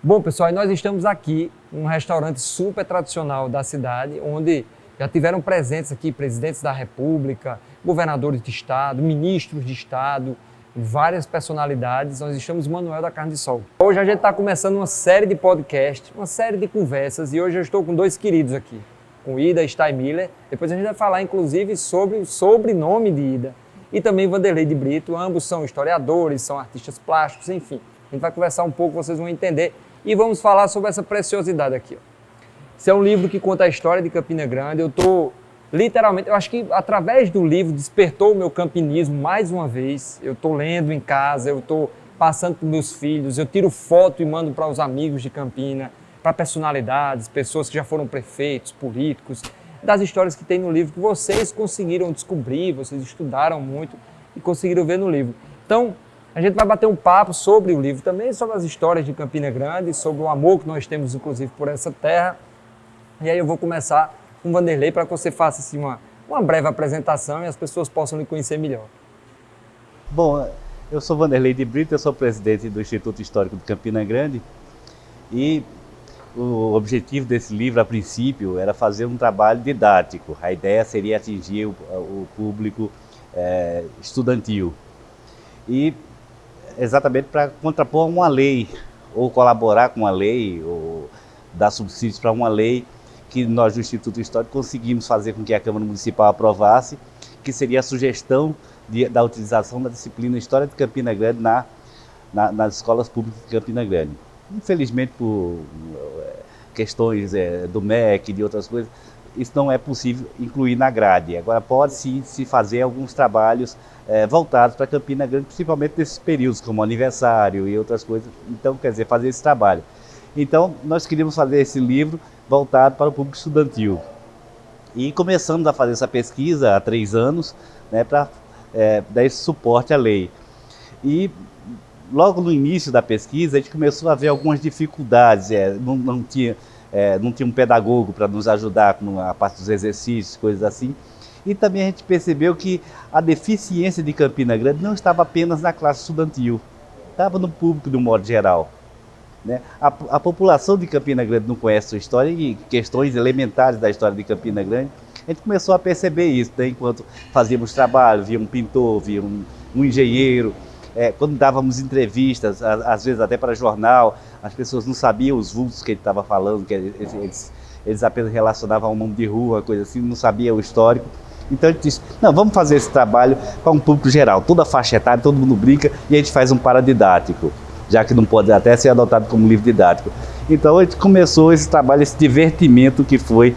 Bom, pessoal, e nós estamos aqui num restaurante super tradicional da cidade, onde já tiveram presentes aqui presidentes da República, governadores de estado, ministros de estado, várias personalidades. Nós estamos no Manuel da Carne de Sol. Hoje a gente está começando uma série de podcasts, uma série de conversas, e hoje eu estou com dois queridos aqui, com Ida Steinmiller. Depois a gente vai falar, inclusive, sobre o sobrenome de Ida, e também Vanderlei de Brito. Ambos são historiadores, são artistas plásticos, enfim. A gente vai conversar um pouco, vocês vão entender. E vamos falar sobre essa preciosidade aqui. Esse é um livro que conta a história de Campina Grande. Eu estou, literalmente, eu acho que através do livro despertou o meu campinismo mais uma vez. Eu estou lendo em casa, eu estou passando para meus filhos, eu tiro foto e mando para os amigos de Campina, para personalidades, pessoas que já foram prefeitos, políticos, das histórias que tem no livro que vocês conseguiram descobrir, vocês estudaram muito e conseguiram ver no livro. Então, a gente vai bater um papo sobre o livro também, sobre as histórias de Campina Grande, sobre o amor que nós temos, inclusive, por essa terra. E aí eu vou começar com o Vanderlei para que você faça assim, uma breve apresentação e as pessoas possam lhe conhecer melhor. Bom, eu sou Vanderlei de Brito, eu sou presidente do Instituto Histórico de Campina Grande e o objetivo desse livro, a princípio, era fazer um trabalho didático. A ideia seria atingir o público estudantil. E exatamente para contrapor uma lei, ou colaborar com uma lei, ou dar subsídios para uma lei que nós do Instituto Histórico conseguimos fazer com que a Câmara Municipal aprovasse, que seria a sugestão da utilização da disciplina História de Campina Grande nas escolas públicas de Campina Grande. Infelizmente, por questões do MEC e de outras coisas, isso não é possível incluir na grade. Agora pode sim se fazer alguns trabalhos voltados para Campina Grande, principalmente nesses períodos, como aniversário e outras coisas. Então, quer dizer, fazer esse trabalho. Então, nós queríamos fazer esse livro voltado para o público estudantil. E começamos a fazer essa pesquisa há 3 anos, né, para dar esse suporte à lei. E logo no início da pesquisa, a gente começou a ver algumas dificuldades, não tinha um pedagogo para nos ajudar com a parte dos exercícios, coisas assim. E também a gente percebeu que a deficiência de Campina Grande não estava apenas na classe estudantil, estava no público de um modo geral, né? A população de Campina Grande não conhece a sua história e questões elementares da história de Campina Grande. A gente começou a perceber isso, né? Enquanto fazíamos trabalho, via um pintor, via um engenheiro. Quando dávamos entrevistas, às vezes até para jornal, as pessoas não sabiam os vultos que ele estava falando, que eles apenas relacionavam ao nome de rua, coisa assim, não sabiam o histórico. Então a gente disse, não, vamos fazer esse trabalho para um público geral, toda a faixa etária, todo mundo brinca, e a gente faz um paradidático, já que não pode até ser adotado como livro didático. Então a gente começou esse trabalho, esse divertimento que foi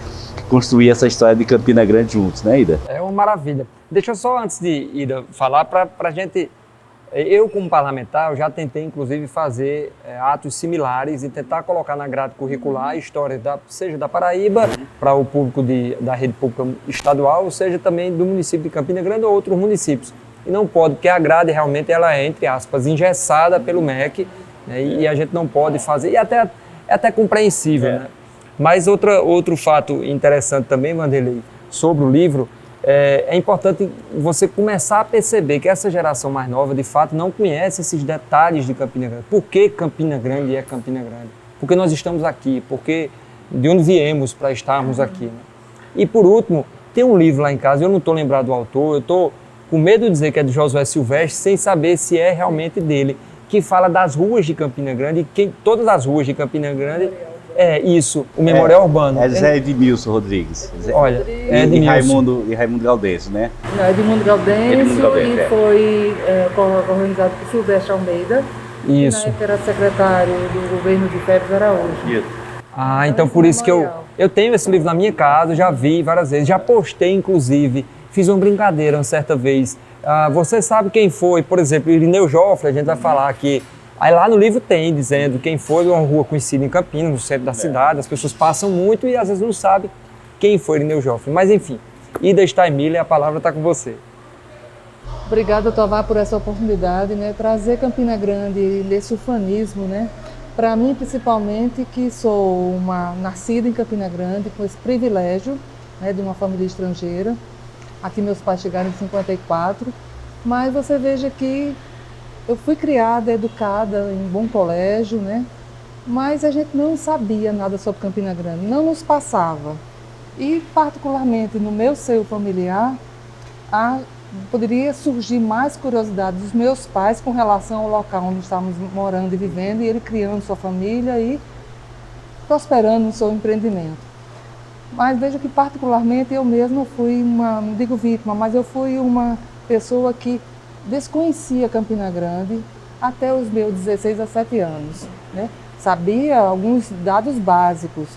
construir essa história de Campina Grande juntos, né, Ida? É uma maravilha. Deixa eu só, antes de Ida falar, para a gente... Eu, como parlamentar, eu já tentei, inclusive, fazer atos similares e tentar colocar na grade curricular a história, seja da Paraíba, para o público da rede pública estadual, ou seja também do município de Campina Grande ou outros municípios. E não pode, porque a grade realmente ela é, entre aspas, engessada pelo MEC, né, e a gente não pode fazer, e é até compreensível. Né? Mas outro fato interessante também, Vanderlei, sobre o livro, é importante você começar a perceber que essa geração mais nova, de fato, não conhece esses detalhes de Campina Grande. Por que Campina Grande é Campina Grande? Porque nós estamos aqui, porque de onde viemos para estarmos aqui. Né? E, por último, tem um livro lá em casa, eu não estou lembrado do autor, eu estou com medo de dizer que é de Josué Silvestre, sem saber se é realmente dele, que fala das ruas de Campina Grande, todas as ruas de Campina Grande... Isso, o Memorial Urbano. É Zé Edmilson Rodrigues. Olha, e Raimundo Gaudêncio, né? Não, Edmundo Gaudêncio, e foi organizado por Silvestre Almeida. Isso. Que na época era secretário do governo de Félix Araújo. Isso. Então por isso que eu tenho esse livro na minha casa, já vi várias vezes, já postei inclusive, fiz uma brincadeira uma certa vez. Você sabe quem foi, por exemplo, Irineu Joffre, a gente vai falar aqui. Aí lá no livro tem dizendo quem foi, uma rua conhecida em Campinas, no centro da cidade, as pessoas passam muito e às vezes não sabem quem foi Irineu Joffre. Mas enfim, Ida Steinmiller, a palavra está com você. Obrigada, Tovar, por essa oportunidade, né? Trazer Campina Grande nesse ufanismo, né? Para mim, principalmente, que sou uma nascida em Campina Grande, com esse privilégio, né, de uma família estrangeira. Aqui meus pais chegaram em 54, mas você veja que eu fui criada, educada em bom colégio, né? mas a gente não sabia nada sobre Campina Grande, não nos passava. E, particularmente, no meu seio familiar, poderia surgir mais curiosidade dos meus pais com relação ao local onde estávamos morando e vivendo, e ele criando sua família e prosperando no seu empreendimento. Mas veja que, particularmente, eu mesma fui não digo vítima, mas eu fui uma pessoa que desconhecia Campina Grande até os meus 16 a 17 anos, né? Sabia alguns dados básicos,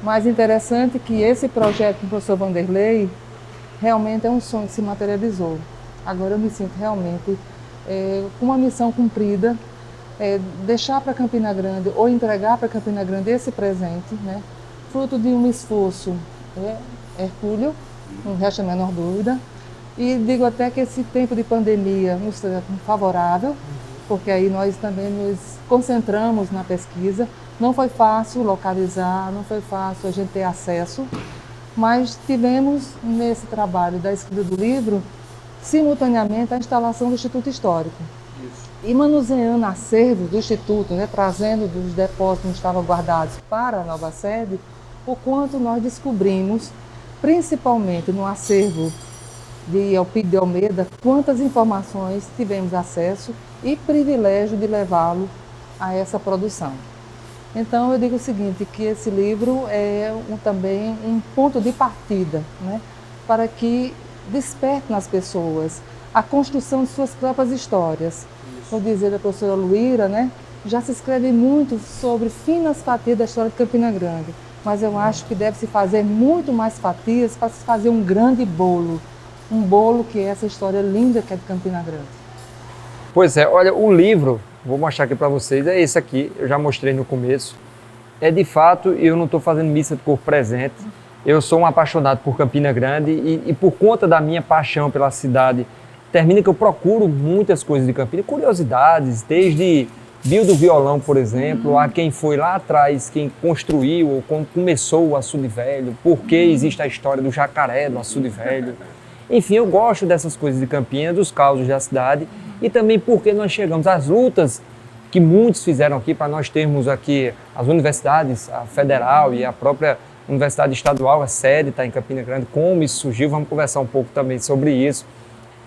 mas interessante que esse projeto do professor Vanderlei realmente é um sonho que se materializou. Agora eu me sinto realmente com uma missão cumprida, deixar para Campina Grande ou entregar para Campina Grande esse presente, né? Fruto de um esforço hercúleo, não resta a menor dúvida. E digo até que esse tempo de pandemia nos é favorável, porque aí nós também nos concentramos na pesquisa. Não foi fácil localizar, não foi fácil a gente ter acesso, mas tivemos nesse trabalho da escrita do livro, simultaneamente, a instalação do Instituto Histórico. Isso. E manuseando acervos do Instituto, né, trazendo dos depósitos que estavam guardados para a nova sede, o quanto nós descobrimos, principalmente no acervo de Elpidio de Almeida, quantas informações tivemos acesso e privilégio de levá-lo a essa produção. Então eu digo o seguinte, que esse livro é também um ponto de partida, né, para que desperte nas pessoas a construção de suas próprias histórias. Vou dizer da professora Luíra, né, já se escreve muito sobre finas fatias da história de Campina Grande, mas eu acho que deve se fazer muito mais fatias para se fazer um grande bolo. Um bolo que é essa história linda que é de Campina Grande. Pois é, olha, o livro, vou mostrar aqui para vocês, é esse aqui, eu já mostrei no começo. É de fato, eu não estou fazendo missa de corpo presente, eu sou um apaixonado por Campina Grande e por conta da minha paixão pela cidade, termina que eu procuro muitas coisas de Campina, curiosidades, desde Bio do Violão, por exemplo, a quem foi lá atrás, quem construiu ou quando começou o Açude Velho, por que existe a história do jacaré do Açude Velho. Enfim, eu gosto dessas coisas de Campina, dos causos da cidade e também porque nós chegamos às lutas que muitos fizeram aqui para nós termos aqui as universidades, a federal e a própria Universidade Estadual, a sede está em Campina Grande, como isso surgiu, vamos conversar um pouco também sobre isso.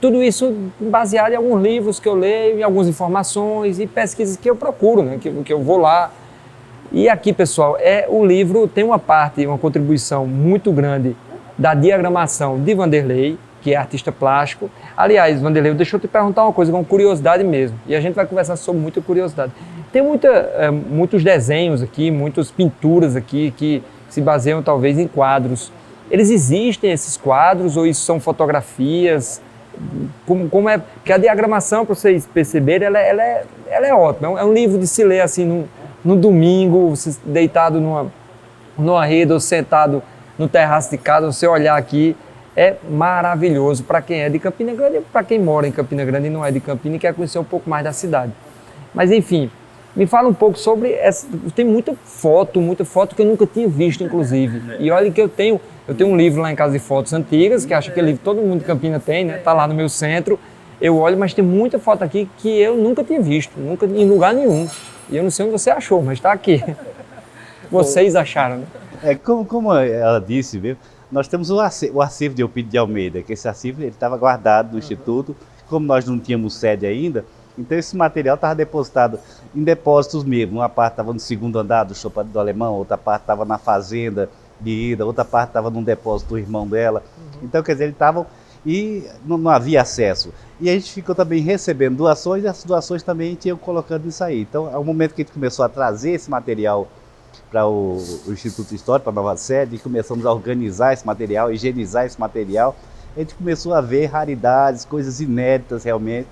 Tudo isso baseado em alguns livros que eu leio, em algumas informações e pesquisas que eu procuro, né, que eu vou lá. E aqui, pessoal, o livro tem uma parte, uma contribuição muito grande da diagramação de Vanderlei, que é artista plástico. Aliás, Vanderlei, deixa eu te perguntar uma coisa, com curiosidade mesmo, e a gente vai conversar sobre muita curiosidade. Tem muitos desenhos aqui, muitas pinturas aqui que se baseiam talvez em quadros. Eles existem, esses quadros, ou isso são fotografias? Como é? Porque a diagramação, para vocês perceberem, ela é ótima. É um livro de se ler assim no domingo, deitado numa rede ou sentado no terraço de casa, você olhar aqui, é maravilhoso para quem é de Campina Grande e para quem mora em Campina Grande e não é de Campina e quer conhecer um pouco mais da cidade. Mas enfim, me fala um pouco sobre tem muita foto que eu nunca tinha visto, inclusive. E olha que eu tenho um livro lá em casa de fotos antigas, que acho que livro todo mundo de Campina tem, né? Tá lá no meu centro. Eu olho, mas tem muita foto aqui que eu nunca tinha visto, nunca em lugar nenhum. E eu não sei onde você achou, mas está aqui. Vocês acharam, né? Como ela disse, viu? Nós temos o acervo de Elpidio de Almeida, que esse acervo estava guardado no Instituto. Como nós não tínhamos sede ainda, então esse material estava depositado em depósitos mesmo. Uma parte estava no segundo andar do Chopada do Alemão, outra parte estava na fazenda de Ida, outra parte estava num depósito do irmão dela. Então, quer dizer, eles estavam e não havia acesso. E a gente ficou também recebendo doações e as doações também a gente ia colocando isso aí. Então, ao momento que a gente começou a trazer esse material para o Instituto Histórico, para a nova sede, e começamos a organizar esse material, higienizar esse material, a gente começou a ver raridades, coisas inéditas realmente.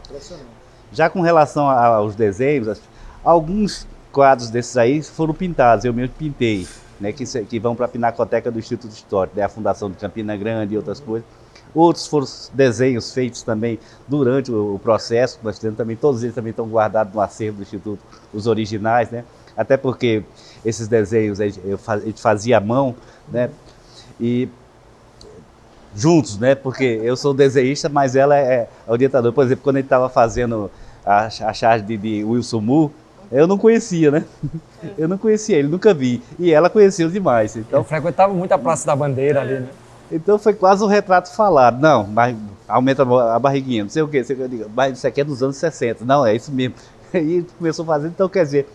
Impressionante. Já com relação aos desenhos, alguns quadros desses aí foram pintados, eu mesmo pintei, né, que vão para a Pinacoteca do Instituto Histórico, né, a Fundação de Campina Grande e outras coisas. Outros foram desenhos feitos também durante o processo, nós temos também, todos eles também estão guardados no acervo do Instituto, os originais, né? Até porque esses desenhos a gente fazia à mão, né? E juntos, né? Porque eu sou desenhista, mas ela é orientadora. Por exemplo, quando a gente estava fazendo a charge de Wilson Moore, Eu não conhecia, né? Eu não conhecia ele, nunca vi. E ela conheceu demais. Então, frequentava muito a Praça da Bandeira ali, né? Então foi quase um retrato falado. Não, mas aumenta a barriguinha, não sei o quê. Eu digo, mas isso aqui é dos anos 60. Não, é isso mesmo. E começou a fazer, então quer dizer...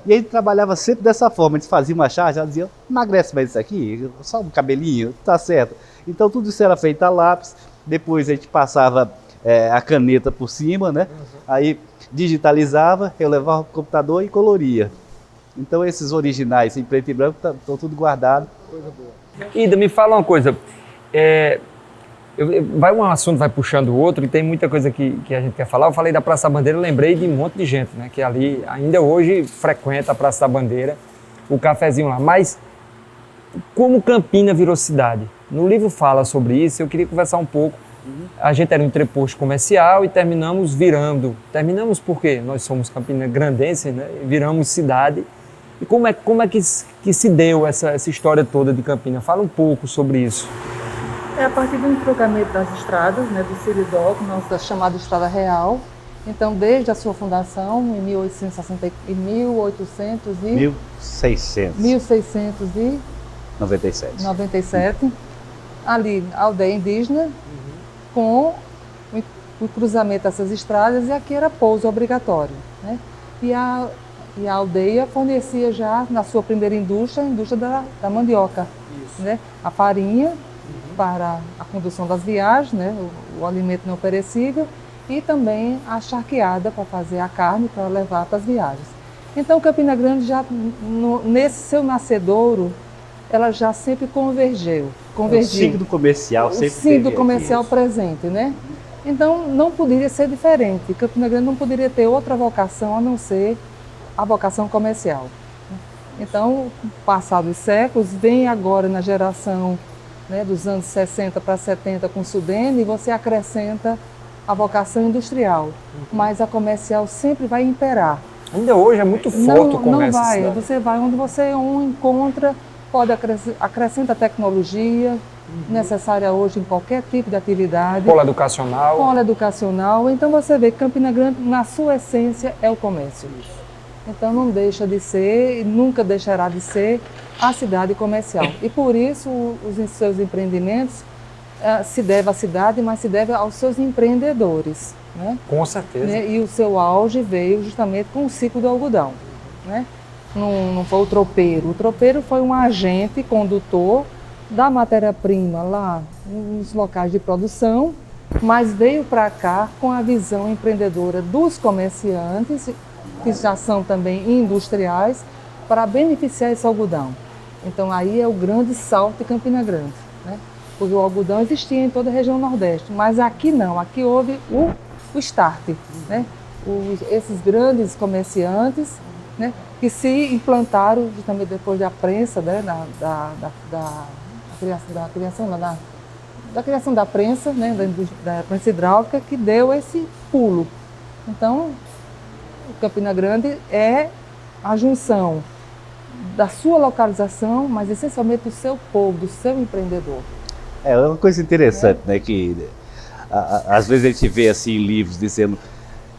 E a gente trabalhava sempre dessa forma, a gente fazia uma charge, ela dizia, emagrece mais isso aqui, só um cabelinho, tá certo. Então tudo isso era feito a lápis, depois a gente passava a caneta por cima, né? Aí digitalizava, eu levava o computador e coloria. Então esses originais em preto e branco estão tudo guardado. Coisa boa. Ida, me fala uma coisa, um assunto vai puxando o outro e tem muita coisa que a gente quer falar. Eu falei da Praça da Bandeira, eu lembrei de um monte de gente, né, que ali ainda hoje frequenta a Praça da Bandeira, o cafezinho lá. Mas como Campina virou cidade? No livro fala sobre isso, eu queria conversar um pouco. A gente era um entreposto comercial e terminamos virando. Terminamos porque nós somos campinagrandenses, né, viramos cidade. E como é que se deu essa história toda de Campina? Fala um pouco sobre isso. É a partir do entroncamento das estradas, né, do Siridó, nossa chamada Estrada Real. Então, desde a sua fundação, em 1697, ali, a aldeia indígena, com o cruzamento dessas estradas, e aqui era pouso obrigatório, né? E a aldeia fornecia já, na sua primeira indústria, a indústria da mandioca, né? A farinha, para a condução das viagens, né, o alimento não perecível, e também a charqueada para fazer a carne para levar para as viagens. Então, Campina Grande, já nesse seu nascedouro, ela já sempre convergiu. O signo comercial sempre o signo comercial presente, né? Então, não poderia ser diferente. Campina Grande não poderia ter outra vocação a não ser a vocação comercial. Então, passados os séculos, vem agora na geração, né, dos anos 60 para 70 com o Sudene, e você acrescenta a vocação industrial, mas a comercial sempre vai imperar. Ainda hoje é muito forte o comércio. Não vai, você vai onde você encontra, pode acrescenta tecnologia, necessária hoje em qualquer tipo de atividade. Polo educacional. Polo educacional, então você vê que Campina Grande, na sua essência, é o comércio. Então não deixa de ser, nunca deixará de ser a cidade comercial. E por isso os seus empreendimentos se devem à cidade, mas se devem aos seus empreendedores, né? Com certeza. Né? E o seu auge veio justamente com o ciclo do algodão, né? Não foi o tropeiro. O tropeiro foi um agente condutor da matéria-prima lá nos locais de produção, mas veio para cá com a visão empreendedora dos comerciantes, que já são também industriais, para beneficiar esse algodão. Então aí é o grande salto de Campina Grande, né? Porque o algodão existia em toda a região Nordeste, mas aqui não, aqui houve o start, né? Esses grandes comerciantes, né, que se implantaram justamente depois da prensa, né, da criação da prensa, né, da prensa hidráulica, que deu esse pulo. Então, o Campina Grande é a junção da sua localização, mas essencialmente do seu povo, do seu empreendedor. É uma coisa interessante, né, que às vezes a gente vê assim livros dizendo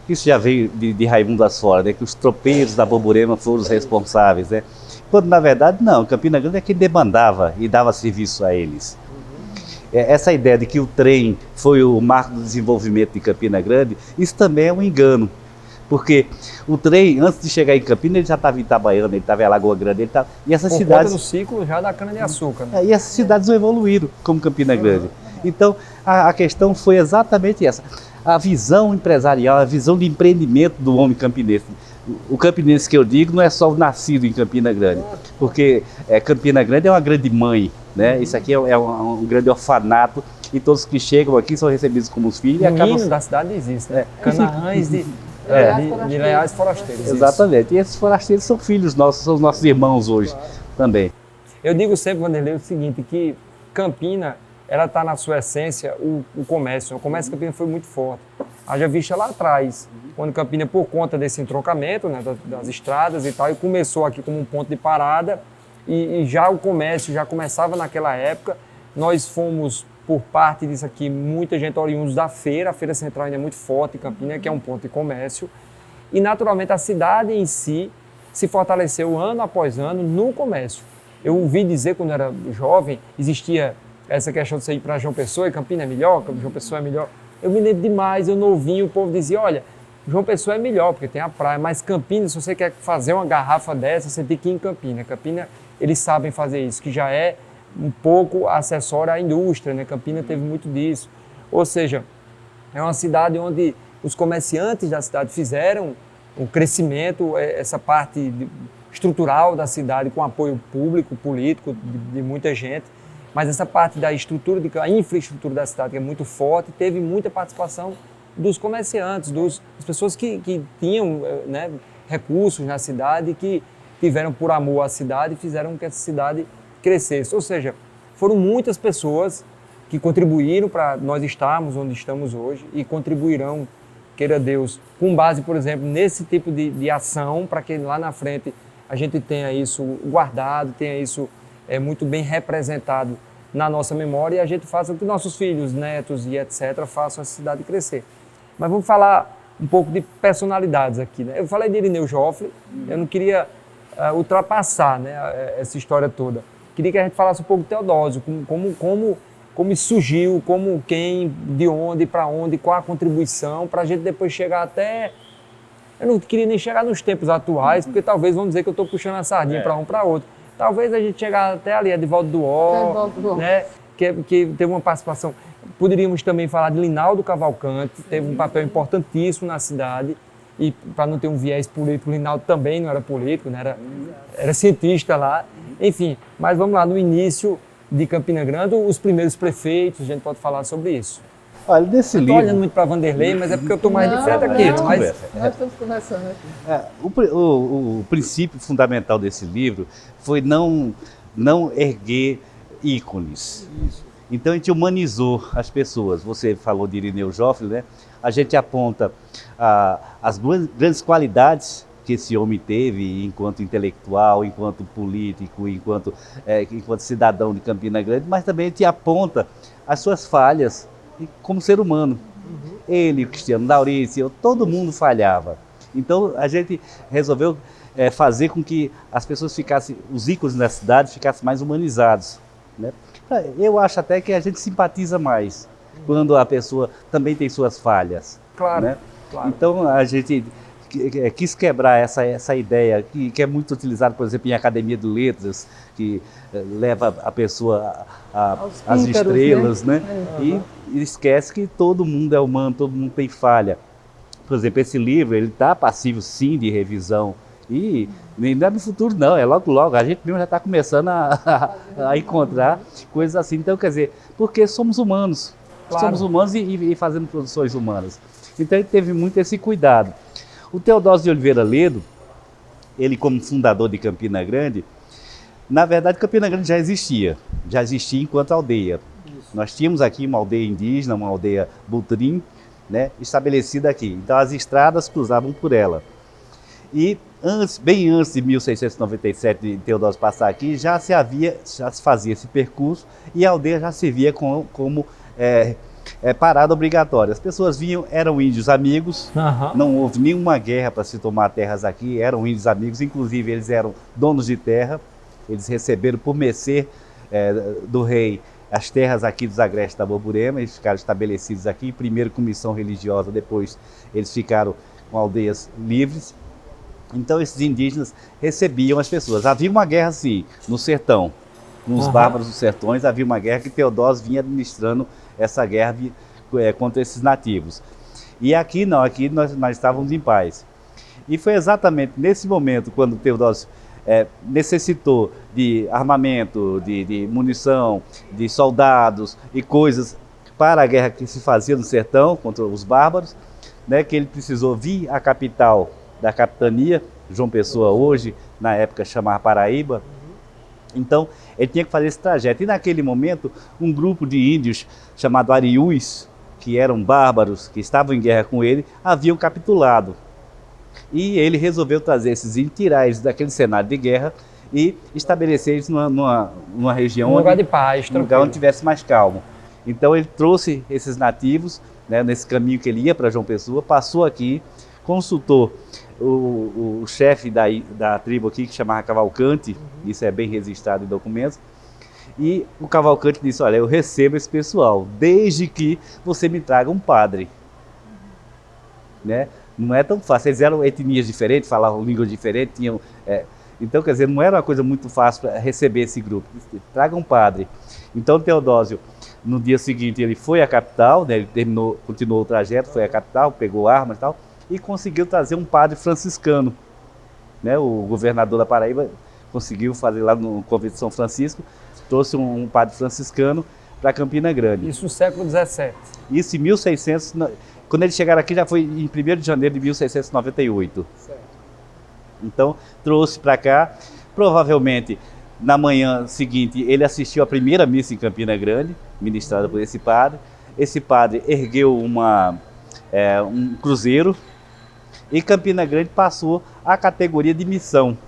que isso já veio de Raimundo Asfora, né, que os tropeiros da Borborema foram os responsáveis, né? Quando na verdade não, Campina Grande é quem demandava e dava serviço a eles. Essa ideia de que o trem foi o marco do desenvolvimento de Campina Grande, isso também é um engano. Porque o trem, antes de chegar em Campina, ele já estava em Itabaiana, ele estava em Alagoa Grande, ele estava... E essas cidades... Por conta do ciclo já da cana-de-açúcar, né? E essas cidades não evoluíram como Campina Grande. Então, a questão foi exatamente essa. A visão empresarial, a visão de empreendimento do homem campinense. O campinense que eu digo não é só o nascido em Campina Grande, porque Campina Grande é uma grande mãe, né? Isso aqui é um grande orfanato, e todos que chegam aqui são recebidos como os filhos. O hino da cidade existe, né? Canarrães de Leais Forasteiros. Exatamente. Isso. E esses forasteiros são filhos nossos, são os nossos irmãos hoje também. Eu digo sempre, Vanderlei, o seguinte, que Campina, ela está na sua essência, o comércio. O comércio de Campina foi muito forte. Haja vista lá atrás, quando Campina, por conta desse entroncamento, né, das estradas e tal, e começou aqui como um ponto de parada, e já o comércio já começava naquela época. Nós fomos, por parte disso aqui, muita gente oriundos da feira. A Feira Central ainda é muito forte em Campina, que é um ponto de comércio. e naturalmente a cidade em si se fortaleceu ano após ano no comércio. Eu ouvi dizer, quando eu era jovem, existia essa questão de sair para João Pessoa e Campina é melhor, João Pessoa é melhor. Eu me lembro demais, eu novinho, o povo dizia, olha, João Pessoa é melhor, porque tem a praia, mas Campina, se você quer fazer uma garrafa dessa, você tem que ir em Campina. Campina, eles sabem fazer isso, que já é um pouco acessório à indústria, né? Campina teve muito disso. Ou seja, é uma cidade onde os comerciantes da cidade fizeram o crescimento, essa parte estrutural da cidade com apoio público, político, de muita gente, mas essa parte da estrutura, a infraestrutura da cidade que é muito forte, teve muita participação dos comerciantes, das pessoas que tinham, né, recursos na cidade, que tiveram por amor à cidade e fizeram que essa cidade crescesse. Ou seja, foram muitas pessoas que contribuíram para nós estarmos onde estamos hoje e contribuirão, queira Deus, com base, por exemplo, nesse tipo de ação, para que lá na frente a gente tenha isso guardado, tenha isso muito bem representado na nossa memória e a gente faça com que nossos filhos, netos e etc. façam a cidade crescer. Mas vamos falar um pouco de personalidades aqui, né? Eu falei de Irineu Joffre, eu não queria ultrapassar, né, essa história toda. Queria que a gente falasse um pouco de Teodósio, como isso surgiu, como, quem, de onde, para onde, qual a contribuição, para a gente depois chegar até... Eu não queria nem chegar nos tempos atuais, porque talvez vão dizer que eu estou puxando a sardinha para um para outro. Talvez a gente chegar até ali, Edivaldo Duó, né, que teve uma participação. Poderíamos também falar de Linaldo Cavalcante, teve um papel importantíssimo na cidade, e para não ter um viés político, Linaldo também não era político, né, era cientista lá. Enfim, mas vamos lá, no início de Campina Grande, os primeiros prefeitos, a gente pode falar sobre isso. Olha, desse livro... Estou olhando muito para Vanderlei, mas é porque eu estou mais de frente aqui. Nós estamos conversando aqui. O princípio fundamental desse livro foi não erguer ícones. Então a gente humanizou as pessoas. Você falou de Irineu Joffre, né? A gente aponta as grandes qualidades que esse homem teve enquanto intelectual, enquanto político, enquanto cidadão de Campina Grande, mas também a gente aponta as suas falhas como ser humano. Ele, o Cristiano Laurício, todo mundo falhava. Então a gente resolveu fazer com que as pessoas ficassem, os ícones da cidade ficassem mais humanizados, né? Eu acho até que a gente simpatiza mais quando a pessoa também tem suas falhas. Claro, né? Claro. Então a gente quis quebrar essa ideia que é muito utilizada, por exemplo, em academia de letras, que leva a pessoa às estrelas, né? E esquece que todo mundo é humano, todo mundo tem falha. Por exemplo, esse livro, ele está passível sim de revisão, e não é no futuro não, é logo logo, a gente mesmo já está começando a encontrar coisas assim. Então, quer dizer, porque somos humanos, Claro. somos humanos e fazendo produções humanas. Então ele teve muito esse cuidado. O Teodósio de Oliveira Ledo, ele como fundador de Campina Grande, na verdade Campina Grande já existia enquanto aldeia. Isso. Nós tínhamos aqui uma aldeia indígena, uma aldeia Butrim, né, estabelecida aqui. Então as estradas cruzavam por ela. E bem antes de 1697 de Teodósio passar aqui, já se fazia esse percurso e a aldeia já servia como parada obrigatória. As pessoas vinham, eram índios amigos, não houve nenhuma guerra para se tomar terras aqui, eram índios amigos, inclusive eles eram donos de terra, eles receberam por mercê do rei as terras aqui dos agrestes da Borborema, eles ficaram estabelecidos aqui, primeiro com missão religiosa, depois eles ficaram com aldeias livres. Então esses indígenas recebiam as pessoas. Havia uma guerra sim, no sertão, nos bárbaros dos sertões, havia uma guerra que Teodósio vinha administrando essa guerra contra esses nativos. E aqui não, aqui nós estávamos em paz. E foi exatamente nesse momento, quando Teodósio necessitou de armamento, de munição, de soldados e coisas para a guerra que se fazia no sertão contra os bárbaros, né, que ele precisou vir à capital da capitania, João Pessoa hoje, na época chamava Paraíba. Então, ele tinha que fazer esse trajeto. E naquele momento, um grupo de índios chamado Ariús, que eram bárbaros, que estavam em guerra com ele, haviam capitulado. E ele resolveu trazer esses índios, tirar eles daquele cenário de guerra e estabelecer eles numa região, um lugar de paz, um lugar onde tivesse mais calmo. Então ele trouxe esses nativos, né, nesse caminho que ele ia para João Pessoa, passou aqui consultou o chefe da tribo aqui, que chamava Cavalcante, isso é bem registrado em documentos, e o Cavalcante disse, olha, eu recebo esse pessoal, desde que você me traga um padre. Né? Não é tão fácil, eles eram etnias diferentes, falavam línguas diferentes, tinham... então, quer dizer, não era uma coisa muito fácil para receber esse grupo. Traga um padre. Então, Teodósio, no dia seguinte, ele foi à capital, né? Ele continuou o trajeto, foi à capital, pegou armas e tal, e conseguiu trazer um padre franciscano. Né? O governador da Paraíba conseguiu fazer lá no convento de São Francisco, trouxe um padre franciscano para Campina Grande. Isso no século XVII. Isso em 1600, quando eles chegaram aqui já foi em 1º de janeiro de 1698. Certo. Então, trouxe para cá, provavelmente na manhã seguinte ele assistiu à primeira missa em Campina Grande, ministrada por esse padre. Esse padre ergueu um cruzeiro e Campina Grande passou à categoria de missão.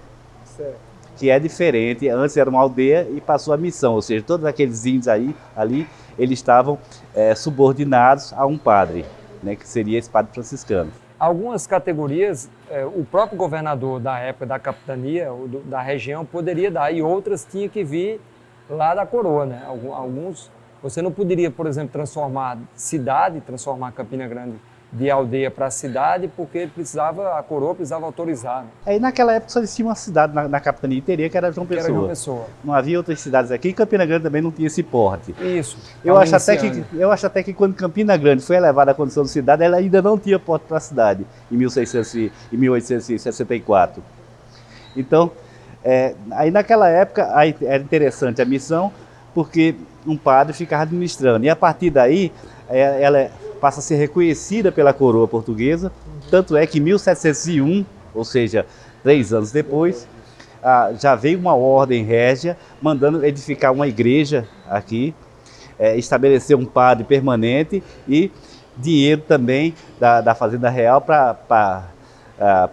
Certo. Que é diferente, antes era uma aldeia e passou a missão, ou seja, todos aqueles índios ali, eles estavam subordinados a um padre, né, que seria esse padre franciscano. Algumas categorias, o próprio governador da época da capitania, da região, poderia dar, e outras tinha que vir lá da coroa, né? Alguns, você não poderia, por exemplo, transformar Campina Grande de aldeia para cidade, porque a coroa precisava autorizar. Né? Aí naquela época só existia uma cidade na capitania inteira, que era João Pessoa. Era João Pessoa. Não havia outras cidades aqui, e Campina Grande também não tinha esse porte. Isso. Eu acho até que quando Campina Grande foi elevada à condição de cidade, ela ainda não tinha porte para a cidade, em 1864. Então, aí naquela época era interessante a missão, porque um padre ficava administrando. E a partir daí, ela passa a ser reconhecida pela coroa portuguesa, tanto é que em 1701, ou seja, 3 anos depois, já veio uma ordem régia mandando edificar uma igreja aqui, estabelecer um padre permanente e dinheiro também da Fazenda Real para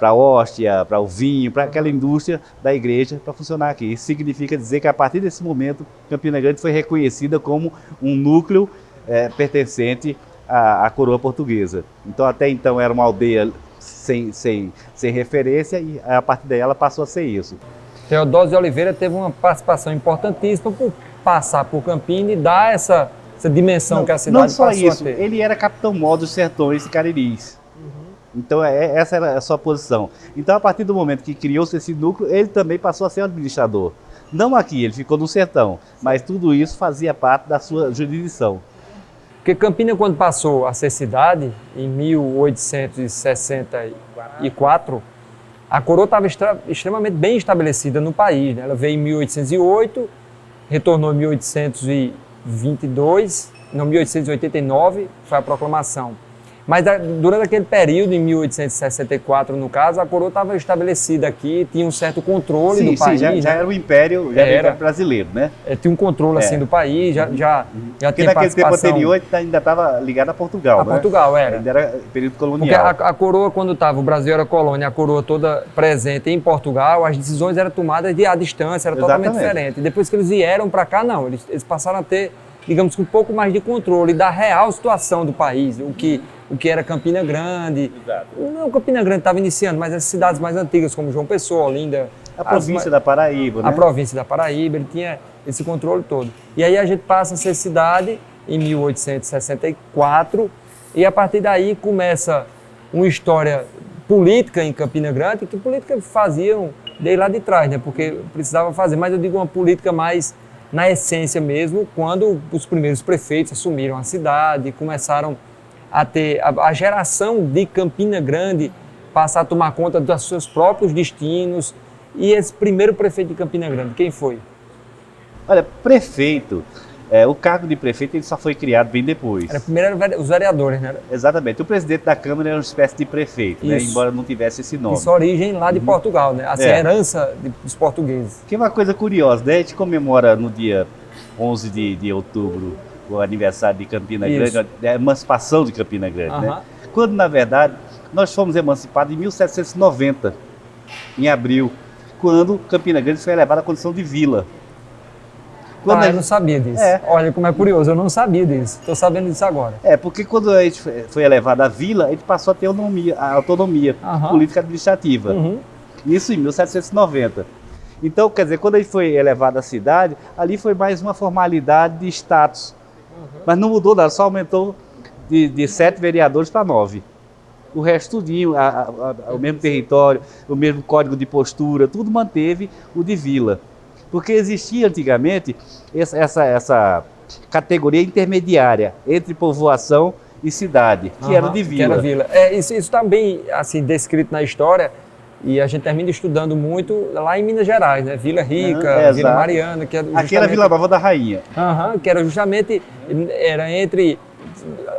a hóstia, para o vinho, para aquela indústria da igreja para funcionar aqui. Isso significa dizer que a partir desse momento Campina Grande foi reconhecida como um núcleo pertencente à coroa portuguesa. Então até então era uma aldeia sem referência e a partir daí ela passou a ser isso. Teodósio de Oliveira teve uma participação importantíssima por passar por Campina e dar essa dimensão que a cidade passou a ter. Não só isso, ele era capitão-mor dos Sertões e Cariris. Então essa era a sua posição. Então a partir do momento que criou-se esse núcleo, ele também passou a ser administrador. Não aqui, ele ficou no sertão, mas tudo isso fazia parte da sua jurisdição. Porque Campina, quando passou a ser cidade, em 1864, a coroa estava extremamente bem estabelecida no país. Né? Ela veio em 1808, retornou em 1889, foi a proclamação. Mas durante aquele período, em 1864, no caso, a coroa estava estabelecida aqui, tinha um certo controle do país. Já era o império, era brasileiro, né? Tinha um controle assim do país, já Porque tinha naquele tempo participação. anterior ainda estava ligado a Portugal, né? Portugal, era. Ainda era período colonial. Porque a coroa, quando estava, o Brasil era colônia, a coroa toda presente em Portugal, as decisões eram tomadas à distância, era totalmente diferente. Depois que eles vieram para cá, não, eles passaram a ter, digamos que um pouco mais de controle da real situação do país, o que era Campina Grande. Exato. Não, Campina Grande estava iniciando, mas as cidades mais antigas, como João Pessoa, Olinda. A província da Paraíba, né? A província da Paraíba, ele tinha esse controle todo. E aí a gente passa a ser cidade em 1864, e a partir daí começa uma história política em Campina Grande, que política faziam desde lá de trás, né? Porque precisava fazer, mas eu digo uma política mais na essência mesmo, quando os primeiros prefeitos assumiram a cidade, começaram a ter a geração de Campina Grande passar a tomar conta dos seus próprios destinos. E esse primeiro prefeito de Campina Grande, quem foi? Olha, prefeito, o cargo de prefeito ele só foi criado bem depois. Primeiro eram os vereadores, né? Exatamente. O presidente da Câmara era uma espécie de prefeito, né? Embora não tivesse esse nome. Isso, origem lá de Portugal, né? Assim, a herança dos portugueses. Que é uma coisa curiosa, né? A gente comemora no dia 11 de outubro o aniversário de Campina Grande, a emancipação de Campina Grande, né? Quando, na verdade, nós fomos emancipados em 1790, em abril, quando Campina Grande foi elevada à condição de vila. Eu não sabia disso. Olha como é curioso, eu não sabia disso. Estou sabendo disso agora. Porque quando a gente foi elevado à vila, a gente passou a ter a autonomia política administrativa. Isso em 1790. Então, quer dizer, quando a gente foi elevado à cidade, ali foi mais uma formalidade de status. Mas não mudou nada, só aumentou de 7 vereadores para 9. O resto tudinho, o mesmo território, o mesmo código de postura, tudo manteve o de vila. Porque existia antigamente essa categoria intermediária entre povoação e cidade, que era de vila. Que era vila. Isso está bem assim, descrito na história, e a gente termina estudando muito lá em Minas Gerais, né? Vila Rica, Vila Mariana. Que aqui era Vila Nova da Rainha. Que era justamente entre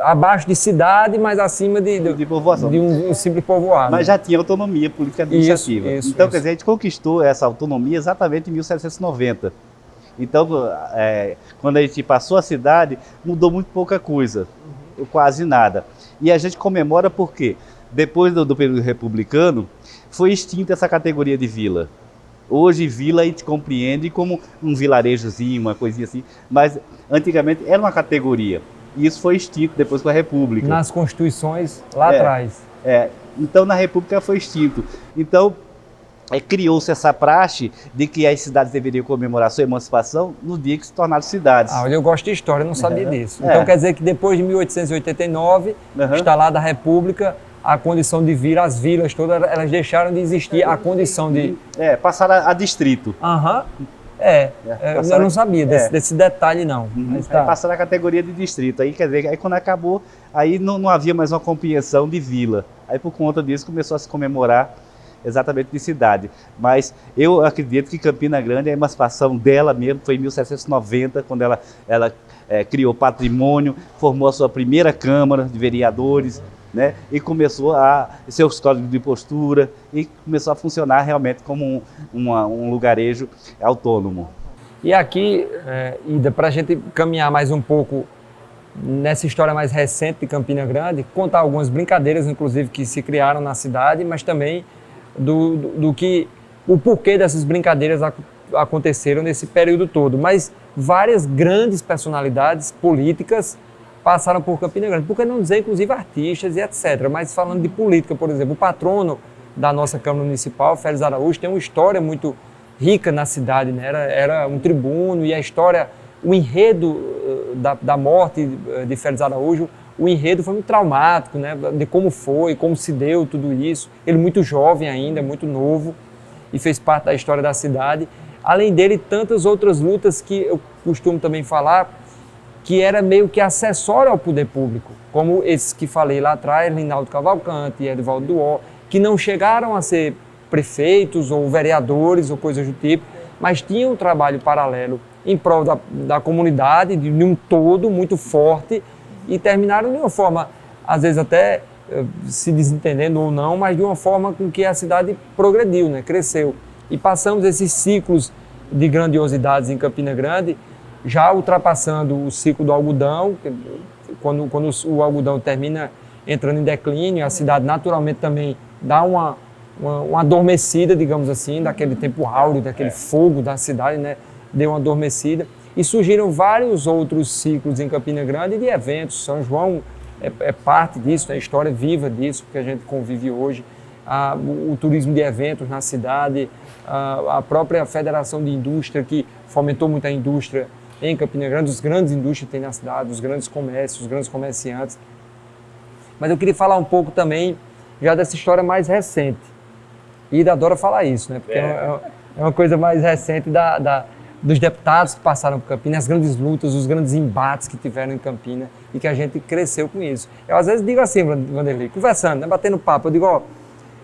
abaixo de cidade, mas acima de povoação. De um simples povoado. Mas já tinha autonomia política administrativa. Então, quer dizer, a gente conquistou essa autonomia exatamente em 1790. Então, quando a gente passou a cidade, mudou muito pouca coisa, quase nada. E a gente comemora porque, depois do período republicano, foi extinta essa categoria de vila. Hoje, vila a gente compreende como um vilarejozinho, uma coisinha assim, mas antigamente era uma categoria. E isso foi extinto depois com a República. Nas constituições lá atrás. Então, na República foi extinto. Então, criou-se essa praxe de que as cidades deveriam comemorar sua emancipação no dia que se tornaram cidades. Olha, eu gosto de história, eu não sabia disso. Então, quer dizer que depois de 1889, instalada a República, a condição de vila, as vilas todas, elas deixaram de existir, a condição de... passaram a distrito. Eu não sabia desse detalhe, não. Mas passaram a categoria de distrito. Aí, quer dizer, aí quando acabou, aí não havia mais uma compreensão de vila. Aí, por conta disso, começou a se comemorar exatamente de cidade. Mas eu acredito que Campina Grande, a emancipação dela mesmo foi em 1790, quando ela criou patrimônio, formou a sua primeira Câmara de Vereadores, né, e começou a seus códigos de postura e começou a funcionar realmente como um lugarejo autônomo. E aqui, Ida, para a gente caminhar mais um pouco nessa história mais recente de Campina Grande, contar algumas brincadeiras, inclusive, que se criaram na cidade, mas também o porquê dessas brincadeiras aconteceram nesse período todo. Mas várias grandes personalidades políticas passaram por Campina Grande, por que não dizer, inclusive, artistas e etc. Mas falando de política, por exemplo, o patrono da nossa Câmara Municipal, Félix Araújo, tem uma história muito rica na cidade, né? Era um tribuno, e a história, o enredo da morte de Félix Araújo, o enredo foi muito traumático, né? De como foi, como se deu tudo isso. Ele muito jovem ainda, muito novo, e fez parte da história da cidade. Além dele, tantas outras lutas que eu costumo também falar, que era meio que acessório ao poder público, como esses que falei lá atrás, Linaldo Cavalcante e Edivaldo Duó, que não chegaram a ser prefeitos ou vereadores ou coisas do tipo, mas tinham um trabalho paralelo em prol da comunidade, de um todo muito forte, e terminaram de uma forma, às vezes até se desentendendo ou não, mas de uma forma com que a cidade progrediu, né? Cresceu. E passamos esses ciclos de grandiosidades em Campina Grande, já ultrapassando o ciclo do algodão, quando o algodão termina entrando em declínio, a cidade naturalmente também dá uma adormecida, digamos assim, daquele tempo áureo, daquele fogo da cidade, né? Deu uma adormecida. E surgiram vários outros ciclos em Campina Grande de eventos. São João é parte disso, é a história viva disso, que a gente convive hoje. O turismo de eventos na cidade, a própria Federação de Indústria, que fomentou muito a indústria em Campina Grande, os grandes indústrias que tem na cidade, os grandes comércios, os grandes comerciantes. Mas eu queria falar um pouco também já dessa história mais recente. E Ida adora falar isso, né? Porque é uma coisa mais recente dos deputados que passaram por Campina, as grandes lutas, os grandes embates que tiveram em Campina e que a gente cresceu com isso. Eu às vezes digo assim, Vanderlei, conversando, né, batendo papo, eu digo,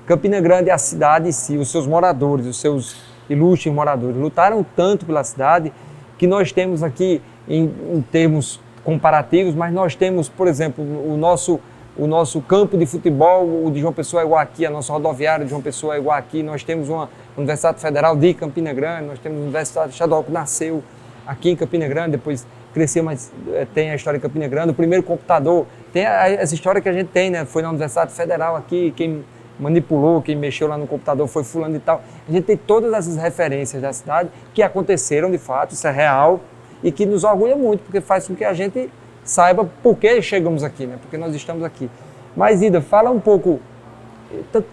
Campina Grande é a cidade em si, os seus moradores, os seus ilustres moradores, lutaram tanto pela cidade que nós temos aqui, em termos comparativos, mas nós temos, por exemplo, o nosso campo de futebol, o de João Pessoa é igual aqui, a nossa rodoviária de João Pessoa é igual aqui, nós temos uma Universidade Federal de Campina Grande, nós temos a Universidade Estadual que nasceu aqui em Campina Grande, depois cresceu, mas tem a história de Campina Grande, o primeiro computador, tem essa história que a gente tem, né? Foi na Universidade Federal aqui, quem manipulou, quem mexeu lá no computador foi fulano e tal. A gente tem todas essas referências da cidade que aconteceram de fato, isso é real, e que nos orgulha muito, porque faz com que a gente saiba por que chegamos aqui, né? Porque nós estamos aqui. Mas, Ida, fala um pouco,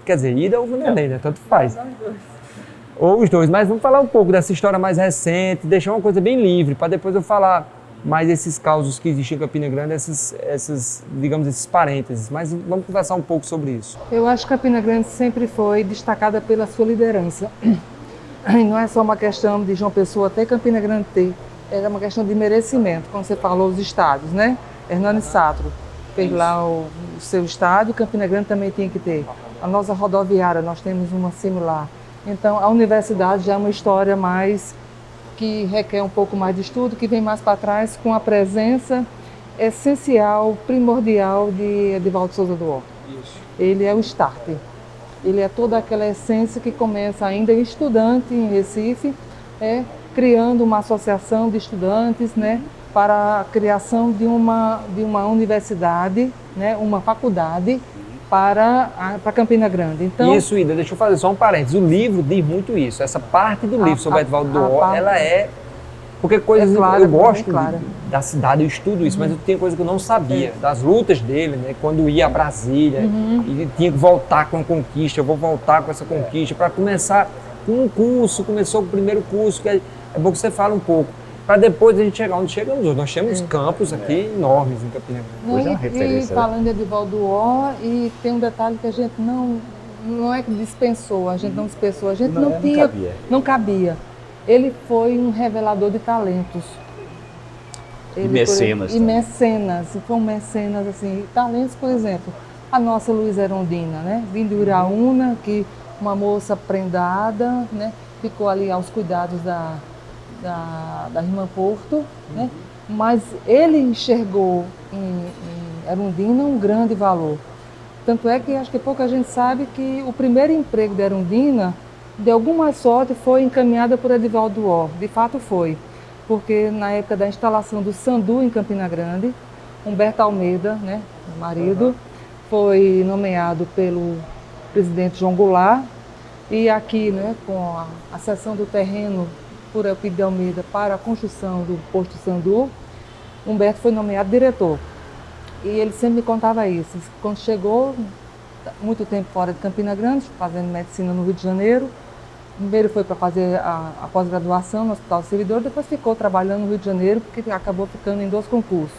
quer dizer, Ida ou Vanderlei, né? Tanto faz. Ou os dois, mas vamos falar um pouco dessa história mais recente, deixar uma coisa bem livre, para depois eu falar mais esses causos que existem em Campina Grande, digamos, esses parênteses. Mas vamos conversar um pouco sobre isso. Eu acho que Campina Grande sempre foi destacada pela sua liderança. E não é só uma questão de João Pessoa ter, Campina Grande ter. É uma questão de merecimento, como você falou, os estádios, né? Hernani Satro fez lá o seu estádio, Campina Grande também tinha que ter. A nossa rodoviária, nós temos uma similar. Então, a universidade já é uma história mais que requer um pouco mais de estudo, que vem mais para trás com a presença essencial, primordial de Edivaldo Souza do Horto. Ele é o start. Ele é toda aquela essência que começa ainda estudante em Recife, criando uma associação de estudantes, né, para a criação de uma universidade, né, uma faculdade para Campina Grande. Então, isso, Ida, deixa eu fazer só um parênteses. O livro diz muito isso. Essa parte do livro sobre Edivaldo do Horto, ela é... Porque coisas, eu gosto da cidade, eu estudo isso, mas tem coisa que eu não sabia, das lutas dele, né? Quando ia a Brasília, e tinha que voltar com a conquista, eu vou voltar com essa conquista, para começar com um curso, começou com o primeiro curso, que é bom que você fala um pouco, para depois a gente chegar onde chegamos hoje. Nós temos campos aqui enormes em Campina Grande. Hoje é uma referência, falando de Edivaldo Ó, e tem um detalhe que a gente não é que dispensou, a gente não dispensou, a gente não cabia. Ele foi um revelador de talentos. E mecenas. E mecenas, foi um mecenas, assim, talentos, por exemplo, a nossa Luísa Erondina, né? Vindo de Uraúna, que uma moça prendada, né? Ficou ali aos cuidados da irmã Porto, né? Mas ele enxergou em Erundina um grande valor. Tanto é que acho que pouca gente sabe que o primeiro emprego de Erundina, de alguma sorte, foi encaminhada por Edivaldo Ó. De fato foi, porque na época da instalação do Sandu em Campina Grande, Humberto Almeida, né, o marido, foi nomeado pelo presidente João Goulart, e aqui, né, com a cessão do terreno por Euclides de Almeida para a construção do posto Sandu, Humberto foi nomeado diretor. E ele sempre me contava isso. Quando chegou, muito tempo fora de Campina Grande, fazendo medicina no Rio de Janeiro, primeiro foi para fazer a pós-graduação no Hospital do Servidor, depois ficou trabalhando no Rio de Janeiro, porque acabou ficando em 2 concursos.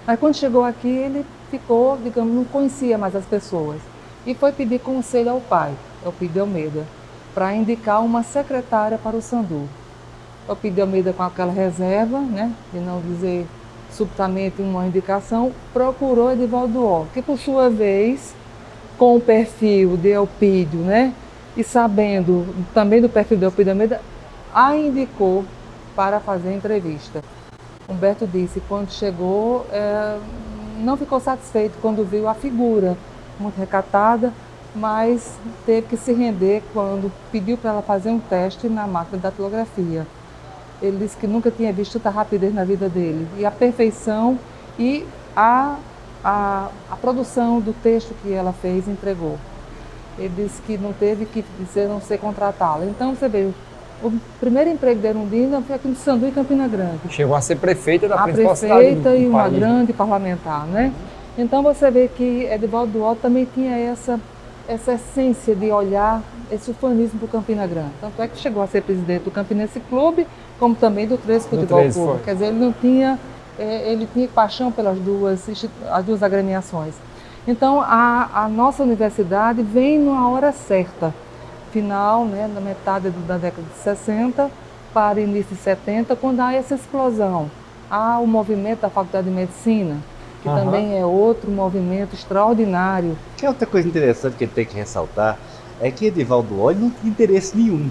Mas quando chegou aqui, ele ficou, digamos, não conhecia mais as pessoas. E foi pedir conselho ao pai, Euclides de Almeida, para indicar uma secretária para o Sandu. Euclides de Almeida, com aquela reserva, né, de não dizer subitamente uma indicação, procurou Edivaldo Ó, que por sua vez, com o perfil de Elpidio, né, e sabendo também do perfil de Euclides de Almeida, a indicou para fazer a entrevista. Humberto disse, quando chegou, não ficou satisfeito quando viu a figura, muito recatada, mas teve que se render quando pediu para ela fazer um teste na máquina de datilografia. Ele disse que nunca tinha visto tanta rapidez na vida dele. E a perfeição e a produção do texto que ela fez entregou. Ele disse que não teve que não ser contratá-la. Então, você vê, o primeiro emprego de Erundina foi aqui no Sandu, em Campina Grande. Chegou a ser prefeita da principal cidade do país. A prefeita e uma grande parlamentar, né? Então, você vê que Edivaldo Ó também tinha essa essência de olhar esse ufanismo para o Campina Grande. Tanto é que chegou a ser presidente do Campinense Clube, como também do 13 Futebol Clube. Quer dizer, ele tinha paixão pelas as duas agremiações. Então, a nossa universidade vem numa hora certa, final, né, na metade da década de 60 para início de 70, quando há essa explosão. Há o movimento da Faculdade de Medicina, que também é outro movimento extraordinário. Que é outra coisa interessante que ele tem que ressaltar, é que Edivaldo Ó não tinha interesse nenhum.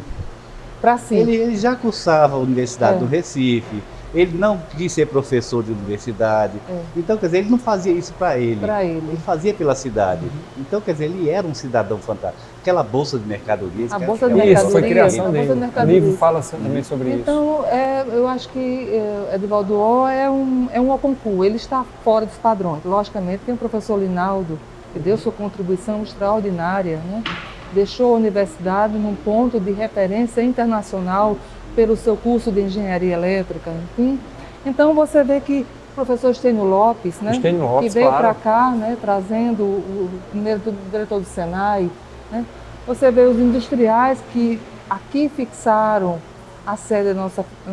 Para si. Ele já cursava a Universidade do Recife, ele não quis ser professor de universidade. Então, quer dizer, ele não fazia isso para ele. Ele fazia pela cidade. Então, quer dizer, ele era um cidadão fantástico. Aquela bolsa de mercadorias. A bolsa de mercadorias. Isso, foi criação dele. O livro fala também sobre isso. Então, eu acho que Edivaldo Ó é um concurso. Ele está fora dos padrões. Logicamente, tem o professor Linaldo, que deu sua contribuição extraordinária, né? Deixou a universidade num ponto de referência internacional pelo seu curso de engenharia elétrica, enfim. Então você vê que o professor Estênio Lopes, né, Estênio Lopes, que veio claro. para cá, né, trazendo o primeiro diretor do Senai, né, você vê os industriais que aqui fixaram a sede da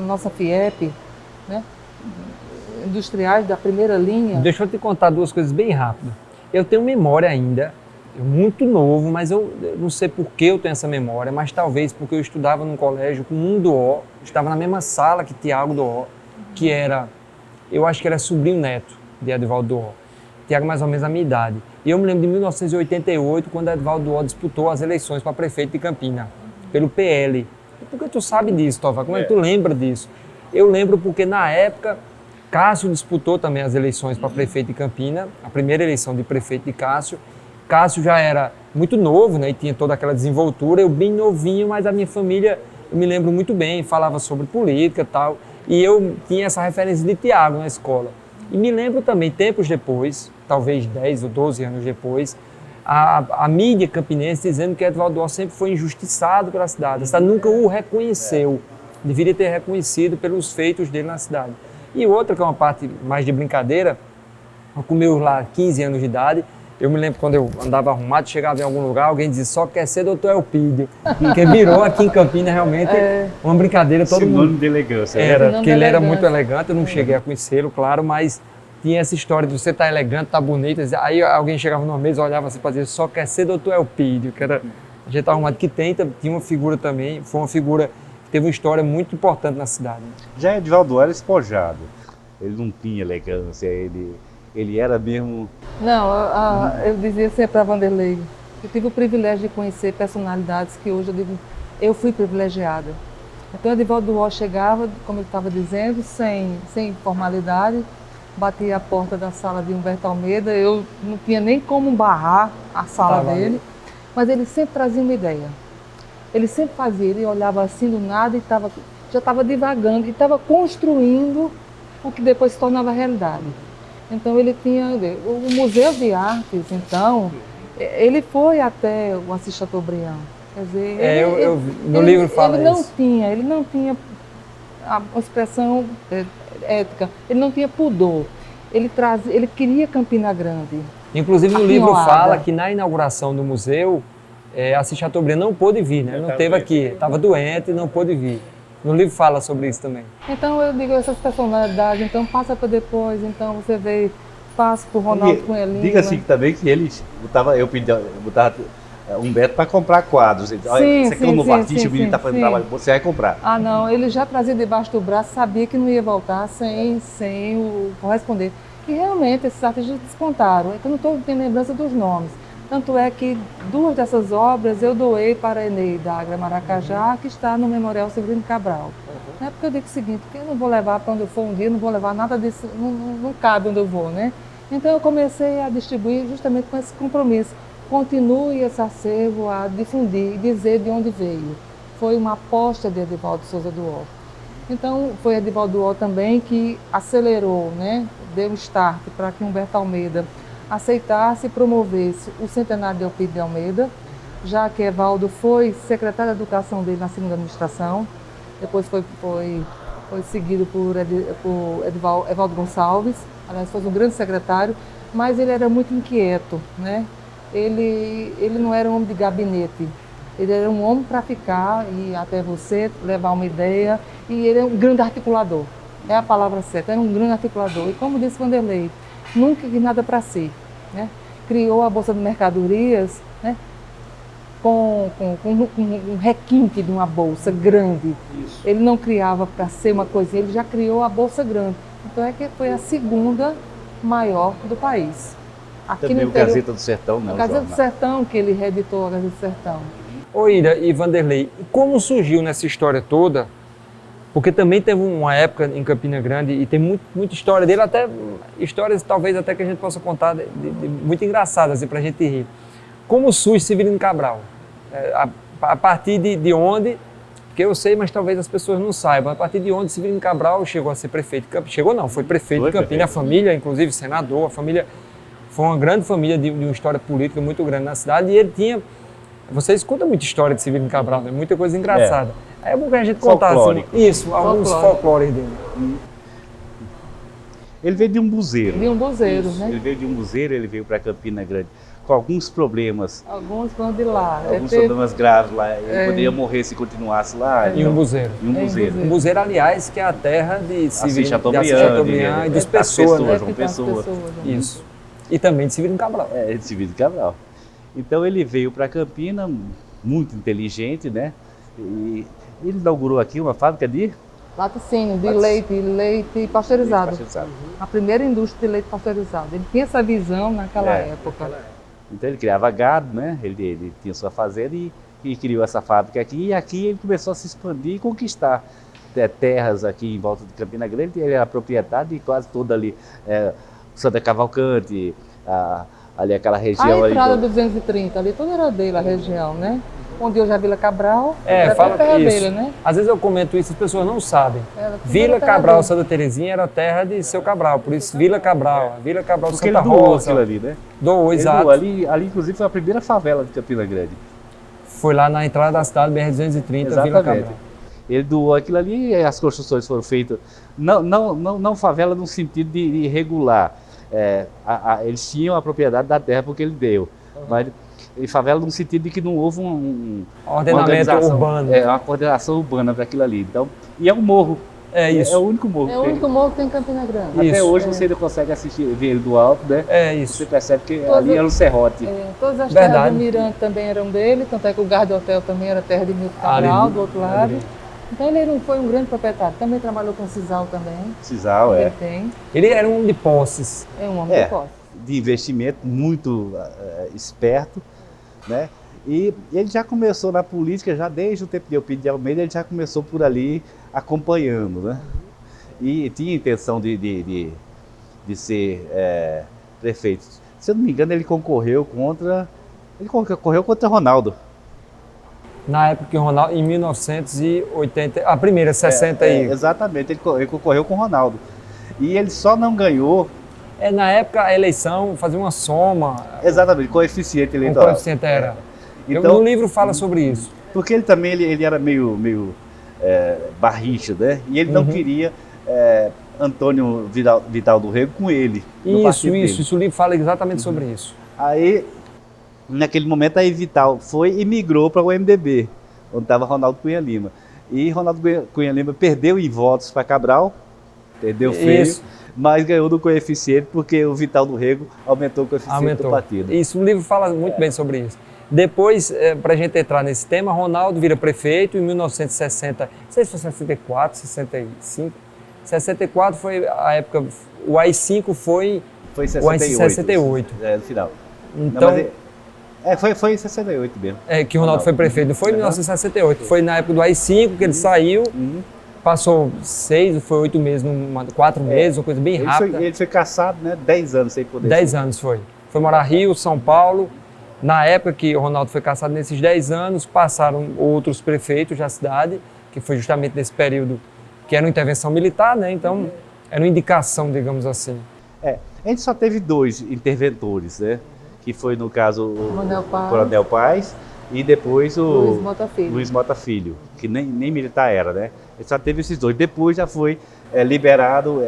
nossa FIEP, né, industriais da primeira linha. Deixa eu te contar duas coisas bem rápido. Eu tenho memória ainda, muito novo, mas eu não sei por que eu tenho essa memória, mas talvez porque eu estudava num colégio com um do O, estava na mesma sala que Tiago do O, que era, eu acho que era sobrinho neto de Edivaldo do O. Tiago mais ou menos a minha idade. E eu me lembro de 1988, quando Edivaldo do O disputou as eleições para prefeito de Campina, pelo PL. E por que tu sabe disso, Tovar? Como é que tu lembra disso? Eu lembro porque na época Cássio disputou também as eleições para prefeito de Campina, a primeira eleição de prefeito de Cássio. Cássio já era muito novo, né, e tinha toda aquela desenvoltura, eu bem novinho, mas a minha família, eu me lembro muito bem, falava sobre política e tal, e eu tinha essa referência de Tiago na escola. E me lembro também, tempos depois, talvez 10 ou 12 anos depois, a mídia campinense dizendo que Edivaldo do O sempre foi injustiçado pela cidade, a cidade nunca o reconheceu, deveria ter reconhecido pelos feitos dele na cidade. E outra, que é uma parte mais de brincadeira, com meus lá 15 anos de idade, eu me lembro quando eu andava arrumado, chegava em algum lugar, alguém dizia, só quer ser doutor Elpidio, que virou aqui em Campinas realmente uma brincadeira, todo Sinônimo mundo... de elegância. Era, porque ele era elegância. muito elegante, eu não cheguei a conhecê-lo, claro, mas tinha essa história de você estar elegante, estar bonito, aí alguém chegava numa mesa, olhava assim para dizer, só quer ser doutor Elpidio, que era, a gente arrumado, que tinha uma figura também, foi uma figura que teve uma história muito importante na cidade. Já Edivaldo do O era espojado, ele não tinha elegância, ele era mesmo... Não, eu dizia sempre para Vanderlei, eu tive o privilégio de conhecer personalidades que hoje eu digo, eu fui privilegiada. Então Edivaldo do O chegava, como ele estava dizendo, sem formalidade, batia a porta da sala de Humberto Almeida, eu não tinha nem como barrar a sala dele, mas ele sempre trazia uma ideia. Ele sempre fazia, ele olhava assim do nada e já estava divagando, e estava construindo o que depois se tornava realidade. Então ele tinha o Museu de Artes, então, ele foi até o Assis Chateaubriand. Quer dizer, no livro fala isso. Ele não tinha a expressão ética, ele não tinha pudor. Ele queria Campina Grande. Inclusive no livro fala que na inauguração do museu, Assis Chateaubriand não pôde vir, né? Ele não esteve aqui, estava doente e não pôde vir. No livro fala sobre isso também. Então eu digo, essas personalidades, então passa para depois, então você vê, passa por Ronaldo Cunha-Lima. Diga-se também que eles eu botava Humberto para comprar quadros. Você que é um novo artista, o menino está fazendo trabalho, você vai comprar. Ah não, ele já trazia debaixo do braço, sabia que não ia voltar sem o corresponder. E realmente esses artistas descontaram, é que eu não estou tendo lembrança dos nomes. Tanto é que 2 dessas obras eu doei para a Eneida Agra Maracajá, que está no Memorial Severino Cabral. Não é porque eu digo o seguinte, que eu não vou levar para onde eu for um dia, não vou levar nada disso, não cabe onde eu vou, né? Então eu comecei a distribuir justamente com esse compromisso. Continue esse acervo a difundir e dizer de onde veio. Foi uma aposta de Edivaldo Souza do O. Então foi Edivaldo do O também que acelerou, né? Deu start para que Humberto Almeida aceitasse e promovesse o centenário de Elpidio de Almeida, já que Evaldo foi secretário de Educação dele na segunda administração, depois foi seguido por Evaldo Gonçalves, aliás, foi um grande secretário, mas ele era muito inquieto, né? Ele não era um homem de gabinete, ele era um homem para ficar e até você levar uma ideia, e ele é um grande articulador, é a palavra certa, era um grande articulador, e como disse Vanderlei, nunca quis nada para si, né? Criou a Bolsa de Mercadorias, né? com um requinte de uma bolsa grande. Isso. Ele não criava para ser uma coisinha, ele já criou a Bolsa Grande. Então é que foi a segunda maior do país. Aqui também no interior, o Gazeta do Sertão, né? O Gazeta do Sertão, que ele reeditou a Gazeta do Sertão. Ô Ira e Vanderlei, como surgiu nessa história toda? Porque também teve uma época em Campina Grande e tem muita história dele, até histórias talvez até que a gente possa contar muito engraçadas assim, para a gente rir. Como surge Severino Cabral? A partir de onde, que eu sei, mas talvez as pessoas não saibam, a partir de onde Severino Cabral chegou a ser prefeito de Campina? Chegou não, foi prefeito de Campina, a família, inclusive senador, a família foi uma grande família de uma história política muito grande na cidade e ele tinha... Vocês contam muita história de Severino Cabral, né? Muita coisa engraçada. É bom que a gente contasse assim, isso, alguns folclores dele. Ele veio de um buzeiro. De um buzeiro, né? Ele veio de um buzeiro, ele veio para Campina Grande com alguns problemas. Alguns vão de lá. Alguns problemas graves lá. Ele poderia morrer se continuasse lá. Em um buzeiro. Em um buzeiro. Um buzeiro, aliás, que é a terra de Assis Chateaubriand e dos Pessoa, né? João Pessoa. Isso. E também de Severino Cabral. De Severino Cabral. Então ele veio para Campina, muito inteligente, né? E ele inaugurou aqui uma fábrica de laticínio, de leite pasteurizado. A primeira indústria de leite pasteurizado. Ele tinha essa visão naquela época. Então ele criava gado, né? Ele tinha sua fazenda e criou essa fábrica aqui. E aqui ele começou a se expandir e conquistar terras aqui em volta de Campina Grande. Ele era proprietário de quase toda ali, Santa Cavalcante, ali aquela região. A entrada ali do 230, ali toda era dele, a região, né? Onde hoje é a Vila Cabral, fala terra isso. dele, né? Às vezes eu comento isso, as pessoas não sabem. Vila Cabral, Santa Terezinha era terra de seu Cabral, por isso Vila Cabral, porque Santa ele doou Rosa. aquilo ali, né? Doou, exato. Ali, inclusive, foi a primeira favela de Campina Grande. Foi lá na entrada da cidade, BR-230, Vila Cabral. Ele doou aquilo ali e as construções foram feitas, não favela no sentido de irregular. Eles tinham a propriedade da terra porque ele deu, mas favela no sentido de que não houve ordenamento urbano. Uma coordenação urbana para aquilo ali. Então, e é um morro. É isso. É o único morro. É o único morro que tem em Campina Grande. Até hoje você ainda consegue ver ele do alto, né? É isso. Você percebe que ali era um serrote. Todas as terras do Mirante também eram dele, tanto é que o Garde Hotel também era terra de Milton Cabral, do outro lado. Então ele não foi um grande proprietário. Também trabalhou com Cisal também. Cisal, Ele tem. Ele era um homem de posses. É um homem de posses. De investimento, muito esperto, né? E ele já começou na política, já desde o tempo de Eupídio de Almeida, ele já começou por ali acompanhando, né? E tinha intenção de ser prefeito. Se eu não me engano, ele concorreu contra Ronaldo. Na época que Ronaldo, em 1980, a primeira, 60 aí. Exatamente, ele concorreu com Ronaldo. E ele só não ganhou. Na época a eleição fazia uma soma. Exatamente, coeficiente eleitoral. O coeficiente era. Então, no livro fala sobre isso. Porque ele também ele era meio barricha, né? E ele não queria Antônio Vital do Rego com ele. Isso, o livro fala exatamente sobre isso. Aí, naquele momento, aí Vital foi e migrou para o MDB, onde estava Ronaldo Cunha Lima. E Ronaldo Cunha Lima perdeu em votos para Cabral, perdeu feio, mas ganhou do coeficiente porque o Vital do Rego aumentou o coeficiente do partido. Isso, o livro fala muito bem sobre isso. Depois, para a gente entrar nesse tema, Ronaldo vira prefeito em 1960, não sei se foi 64, 65. 64 foi a época, o AI-5 foi 68. No final. Então, foi em 68 mesmo. Que o Ronaldo foi prefeito, não foi em 1968, foi na época do AI-5 que ele saiu, passou 6, foi 8 meses, 4 meses, uma coisa bem rápida. Ele foi caçado, né, 10 anos sem poder. 10 anos foi. Foi morar Rio, São Paulo. Na época que o Ronaldo foi caçado, nesses 10 anos, passaram outros prefeitos da cidade, que foi justamente nesse período que era uma intervenção militar, né? Então, era uma indicação, digamos assim. A gente só teve 2 interventores, né? Que foi, no caso, o Coronel Paz e depois o Luiz Mota Filho, que nem militar era, né? A gente só teve esses 2. Depois já foi liberado,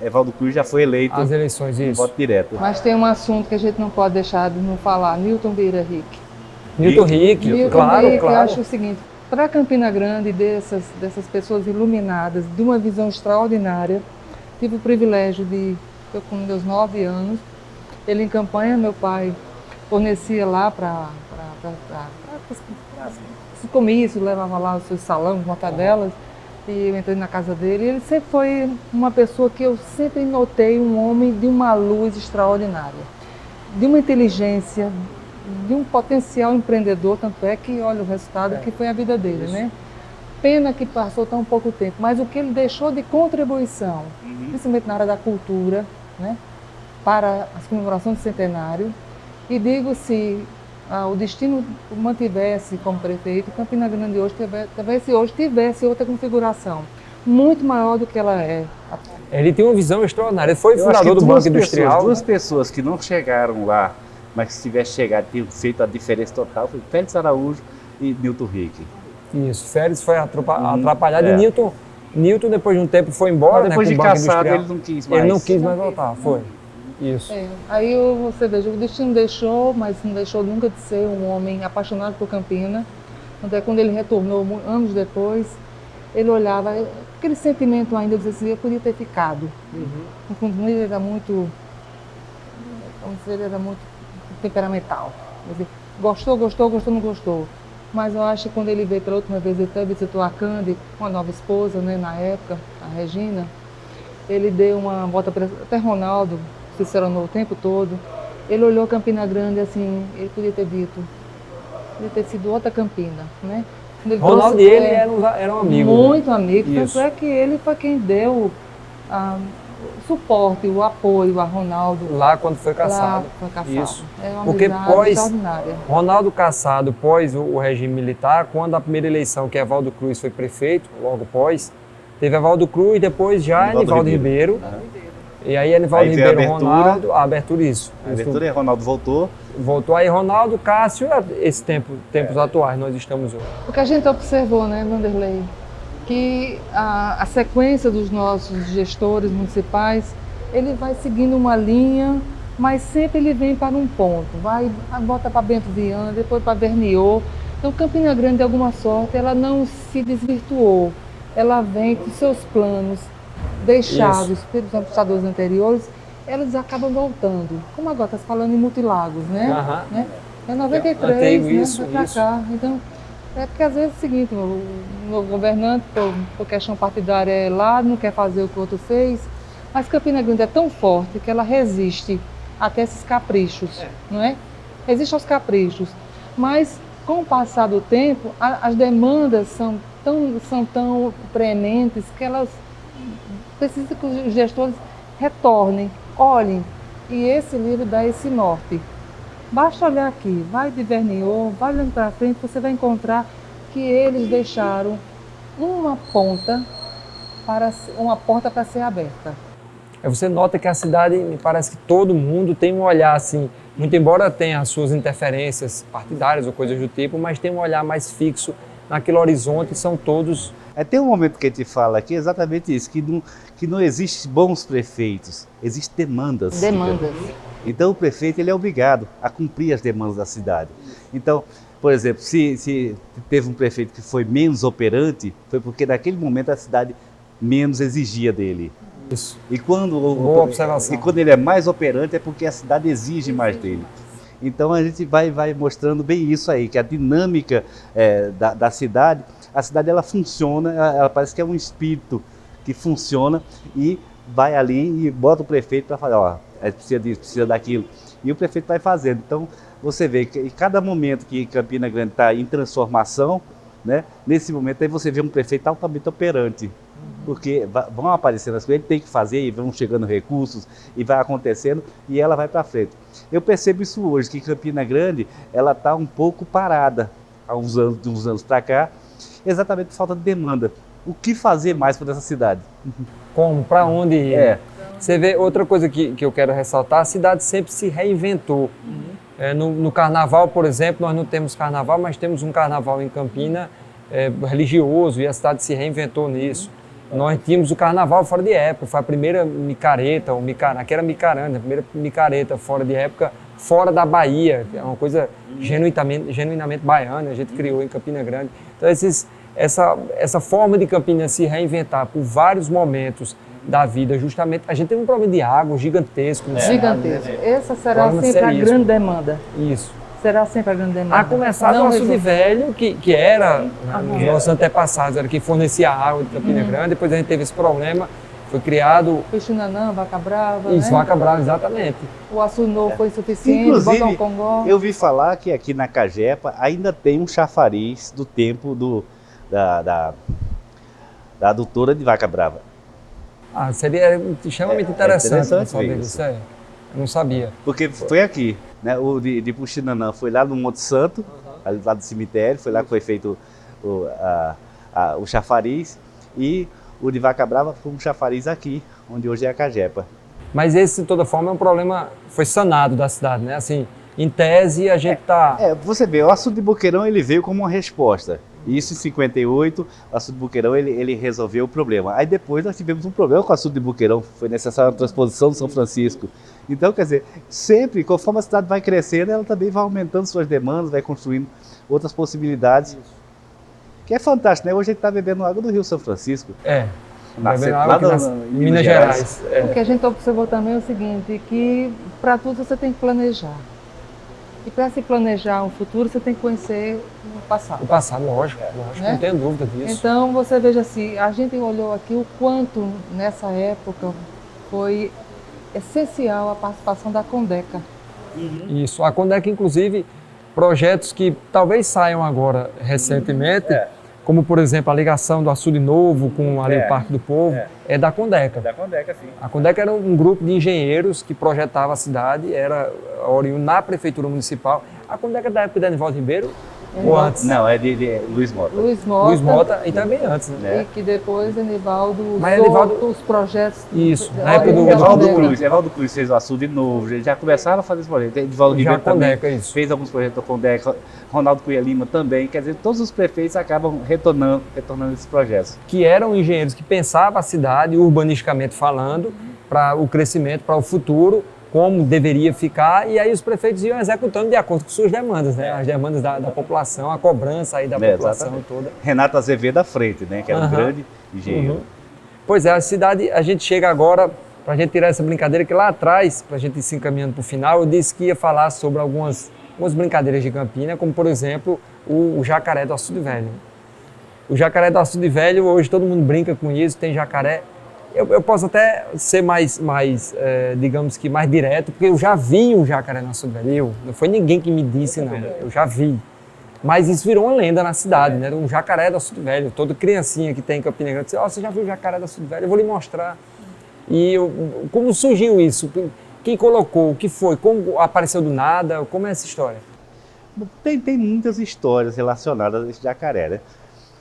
Evaldo Cruz já foi eleito. As eleições, isso. Voto direto. Mas tem um assunto que a gente não pode deixar de não falar, Newton Vieira Rick. Newton Rick, claro. Eu acho o seguinte, para Campina Grande, dessas pessoas iluminadas, de uma visão extraordinária, tive o privilégio de, eu com meus 9 anos, ele em campanha, meu pai fornecia lá para os comícios, levava lá os seus salões, mortadelas, e eu entrei na casa dele. Ele sempre foi uma pessoa que eu sempre notei um homem de uma luz extraordinária, de uma inteligência, de um potencial empreendedor, tanto é que olha o resultado que foi a vida dele, né? Pena que passou tão pouco tempo, mas o que ele deixou de contribuição, principalmente na área da cultura, né? Para as comemorações do centenário. E digo, se o destino mantivesse como prefeito, Campina Grande hoje tivesse outra configuração, muito maior do que ela é. Ele tem uma visão extraordinária, ele foi fundador do Banco Industrial. 2 pessoas que não chegaram lá, mas que se tivesse chegado, tinham feito a diferença total, foi Félix Araújo e Newton Rick. Isso, Félix foi atrapalhado e Newton, depois de um tempo, foi embora, Depois né, de com o Banco caçado, Industrial. ele não quis mais. Ele não quis mais voltar, foi. Isso. Aí você veja, o destino deixou, mas não deixou nunca de ser um homem apaixonado por Campina. Até quando ele retornou, anos depois, ele olhava, aquele sentimento ainda, dizia assim, eu podia ter ficado. No fundo, ele era muito, vamos dizer, ele era muito temperamental. Quer dizer, gostou, não gostou. Mas eu acho que quando ele veio pela última vez, ele até visitou a Cândido, com a nova esposa, né, na época, a Regina, ele deu uma volta para até Ronaldo, Ciceronou o tempo todo. Ele olhou Campina Grande assim, ele podia ter dito, podia ter sido outra Campina, né? Ronaldo e ele eram amigos. Muito amigos, Isso. tanto é que ele foi quem deu o suporte, o apoio a Ronaldo. Lá quando foi caçado. Lá foi caçado. Isso. É uma Porque amizade extraordinária. Ronaldo caçado pós o regime militar, quando a primeira eleição, que Evaldo Cruz foi prefeito, logo pós, teve Evaldo Cruz, depois já Anivaldo Ribeiro. E aí Anivaldo Ribeiro, Ronaldo, a abertura, isso. A abertura e Ronaldo voltou. Voltou aí Ronaldo, Cássio, esse tempos atuais nós estamos hoje. O que a gente observou, né, Vanderlei, que a sequência dos nossos gestores municipais, ele vai seguindo uma linha, mas sempre ele vem para um ponto, bota para Bento Viana, depois para Verniô. Então Campina Grande, de alguma sorte, ela não se desvirtuou, ela vem com seus planos deixados pelos administradores anteriores, eles acabam voltando. Como agora está se falando em Multilagos, né? Aham. É 93, né? Isso, Vai para cá. Então, é porque às vezes é o seguinte, o novo governante, por questão partidária, é lá, não quer fazer o que o outro fez, mas Campina Grande é tão forte que ela resiste até esses caprichos, não é? Resiste aos caprichos, mas com o passar do tempo, as demandas são tão prementes que elas precisam que os gestores retornem, olhem, e esse livro dá esse norte. Basta olhar aqui, vai de Verniô, vai olhando para frente, você vai encontrar que eles deixaram uma porta para ser aberta. Você nota que a cidade, me parece que todo mundo tem um olhar assim, muito embora tenha as suas interferências partidárias ou coisas do tipo, mas tem um olhar mais fixo naquele horizonte, são todos... Tem um momento que a gente fala aqui exatamente isso, que não existe bons prefeitos, existem demandas. Demandas. Então o prefeito ele é obrigado a cumprir as demandas da cidade. Então, por exemplo, se teve um prefeito que foi menos operante, foi porque naquele momento a cidade menos exigia dele. Isso. E quando, Boa observação. E quando ele é mais operante é porque a cidade exige mais dele. Então a gente vai mostrando bem isso aí, que a dinâmica da cidade, a cidade ela funciona, ela parece que é um espírito que funciona e vai ali e bota o prefeito para falar, ó, precisa disso, precisa daquilo. E o prefeito vai fazendo. Então você vê que em cada momento que Campina Grande está em transformação, né, nesse momento aí você vê um prefeito altamente operante. Porque vão aparecendo as coisas, ele tem que fazer, e vão chegando recursos, e vai acontecendo, e ela vai para frente. Eu percebo isso hoje, que Campina Grande, ela está um pouco parada, há de uns anos para cá, exatamente por falta de demanda. O que fazer mais por essa cidade? Como? Para onde ir? Você vê, outra coisa que eu quero ressaltar, a cidade sempre se reinventou. No carnaval, por exemplo, nós não temos carnaval, mas temos um carnaval em Campina religioso, e a cidade se reinventou nisso. Nós tínhamos o carnaval fora de época, foi a primeira micareta, aqui era micaranda, a primeira micareta fora de época, fora da Bahia, que é uma coisa genuinamente baiana, a gente criou em Campina Grande. Então essa forma de Campina se reinventar por vários momentos da vida, justamente, a gente tem um problema de água gigantesco. Gigantesco. Essa será sempre a grande demanda. Isso. Será sempre a grande demanda. A começar do Açude Velho, que era, os nossos antepassados, era quem fornecia água de Campina Grande, depois a gente teve esse problema, foi criado... Peixinanã, Vaca Brava, Isso, né? Vaca Brava, exatamente. O açude novo foi insuficiente, Inclusive, Congó. eu vi falar que aqui na Cagepa ainda tem um chafariz do tempo da adutora de Vaca Brava. Seria extremamente interessante interessante isso. Eu não sabia. Porque foi aqui, né? O de Puxinanã foi lá no Monte Santo, lá do cemitério, foi lá que foi feito o chafariz, e o de Vaca Brava foi um chafariz aqui, onde hoje é a Cagepa. Mas esse, de toda forma, é um problema, foi sanado da cidade, né? Assim, em tese, a gente está... Você vê, o açude de Boqueirão ele veio como uma resposta. Isso em 58, o açude de Boqueirão ele resolveu o problema. Aí depois nós tivemos um problema com o açude de Boqueirão, foi necessária a transposição do São Francisco. Então, quer dizer, sempre, conforme a cidade vai crescendo, ela também vai aumentando suas demandas, vai construindo outras possibilidades. Que é fantástico, né? Hoje a gente está bebendo água do Rio São Francisco. Bebendo água em Minas Gerais. O que a gente observou também é o seguinte, que para tudo você tem que planejar. E para se planejar um futuro, você tem que conhecer o passado. O passado, lógico, Né? não tenho dúvida disso. Então, você veja assim, a gente olhou aqui o quanto, nessa época, foi essencial a participação da Condeca. Isso, a Condeca, inclusive, projetos que talvez saiam agora recentemente, como, por exemplo, a ligação do Açude Novo com ali o Parque do Povo, é da Condeca. Da Condeca, sim. A Condeca era um grupo de engenheiros que projetava a cidade, era oriundo na Prefeitura Municipal. A Condeca é da época de Anivaldo Ribeiro ou antes? Não, é de Luiz Mota. Luiz Mota. Luiz Mota, então é bem antes, né? E que depois Anivaldo Mas usou Anivaldo- os projetos. Isso, da na época do- Condeca. Evaldo Cruz fez o açude novo, ele já começava a fazer esse projeto. Edivaldo Já Ribeiro também Condeca, isso. fez alguns projetos da Condeca, Ronaldo Cunha Lima também. Quer dizer, todos os prefeitos acabam retornando esses projetos. Que eram engenheiros que pensavam a cidade, urbanisticamente falando, para o crescimento, para o futuro, como deveria ficar, e aí os prefeitos iam executando de acordo com suas demandas, né? As demandas da população, a cobrança aí da população exatamente. toda. Renato Azevedo à frente, né? Que era um Aham. grande engenheiro. Uhum. Pois é, a cidade, a gente chega agora, para a gente tirar essa brincadeira, que lá atrás, para a gente ir se encaminhando para o final, eu disse que ia falar sobre algumas brincadeiras de Campina, como por exemplo o jacaré do Açude Velho. O jacaré do Açude Velho, hoje todo mundo brinca com isso, tem jacaré. Eu posso até ser digamos que mais direto, porque eu já vi um jacaré no Açude Velho. Não foi ninguém que me disse, não. Eu já vi. Mas isso virou uma lenda na cidade, né? Um jacaré do Açude Velho. Toda criancinha que tem em Campina Grande diz, você já viu o jacaré do Açude Velho? Eu vou lhe mostrar. Como surgiu isso? Quem colocou? O que foi? Como apareceu do nada? Como é essa história? Tem muitas histórias relacionadas a esse jacaré,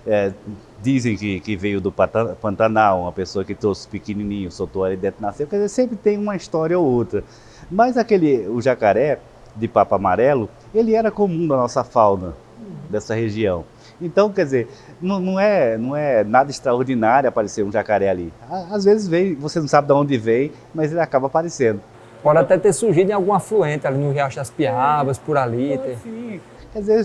né? Dizem que veio do Pantanal, uma pessoa que trouxe pequenininho, soltou ali dentro, nasceu. Quer dizer, sempre tem uma história ou outra. Mas o jacaré de papo amarelo, ele era comum na nossa fauna dessa região. Então, quer dizer, não é nada extraordinário aparecer um jacaré ali. Às vezes vem, você não sabe de onde vem, mas ele acaba aparecendo. Pode até ter surgido em algum afluente, ali no Riacho das Piabas, por ali. Sim. Quer dizer,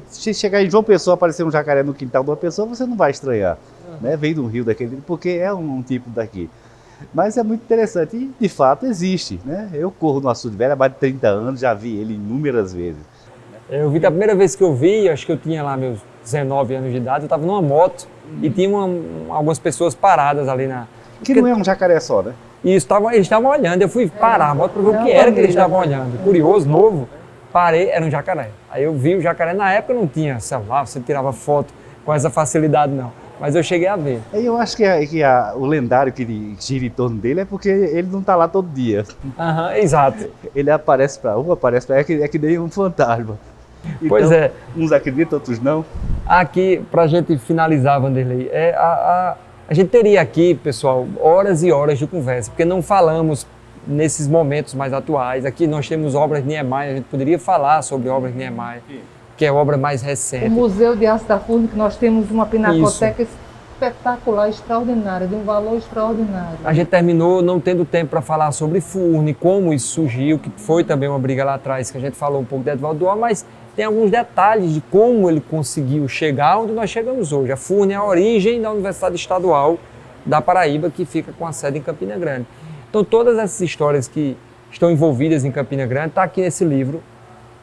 se chegar em João Pessoa aparecer um jacaré no quintal de uma pessoa, você não vai estranhar. Né? Vem do rio daquele, porque é um tipo daqui. Mas é muito interessante e, de fato, existe. Né? Eu corro no Açude Velho há mais de 30 anos, já vi ele inúmeras vezes. Eu vi da primeira vez que eu vi, acho que eu tinha lá meus 19 anos de idade, eu estava numa moto e tinha algumas pessoas paradas ali na... Que não é um jacaré só, né? E eles estavam olhando, eu fui parar a moto para ver o que era que eles estavam olhando. Curioso, novo, parei, era um jacaré. Aí eu vi o jacaré, na época não tinha celular, você tirava foto com essa facilidade não, mas eu cheguei a ver. Eu acho que o lendário que gira em torno dele é porque ele não está lá todo dia. Exato. Ele aparece para um, aparece para outro, é que nem um fantasma. Então, Pois é. Uns acreditam, outros não. Aqui, para a gente finalizar, Vanderlei, a gente teria aqui, pessoal, horas e horas de conversa, porque não falamos nesses momentos mais atuais. Aqui nós temos obras de Niemeyer, a gente poderia falar sobre obras de Niemeyer, que é a obra mais recente. O Museu de Arte da Furna, que nós temos uma pinacoteca espetacular, extraordinária, de um valor extraordinário. A gente terminou não tendo tempo para falar sobre Furna, como isso surgiu, que foi também uma briga lá atrás, que a gente falou um pouco de Edivaldo Duarte, mas tem alguns detalhes de como ele conseguiu chegar onde nós chegamos hoje. A Furna é a origem da Universidade Estadual da Paraíba, que fica com a sede em Campina Grande. Então todas essas histórias que estão envolvidas em Campina Grande estão aqui nesse livro.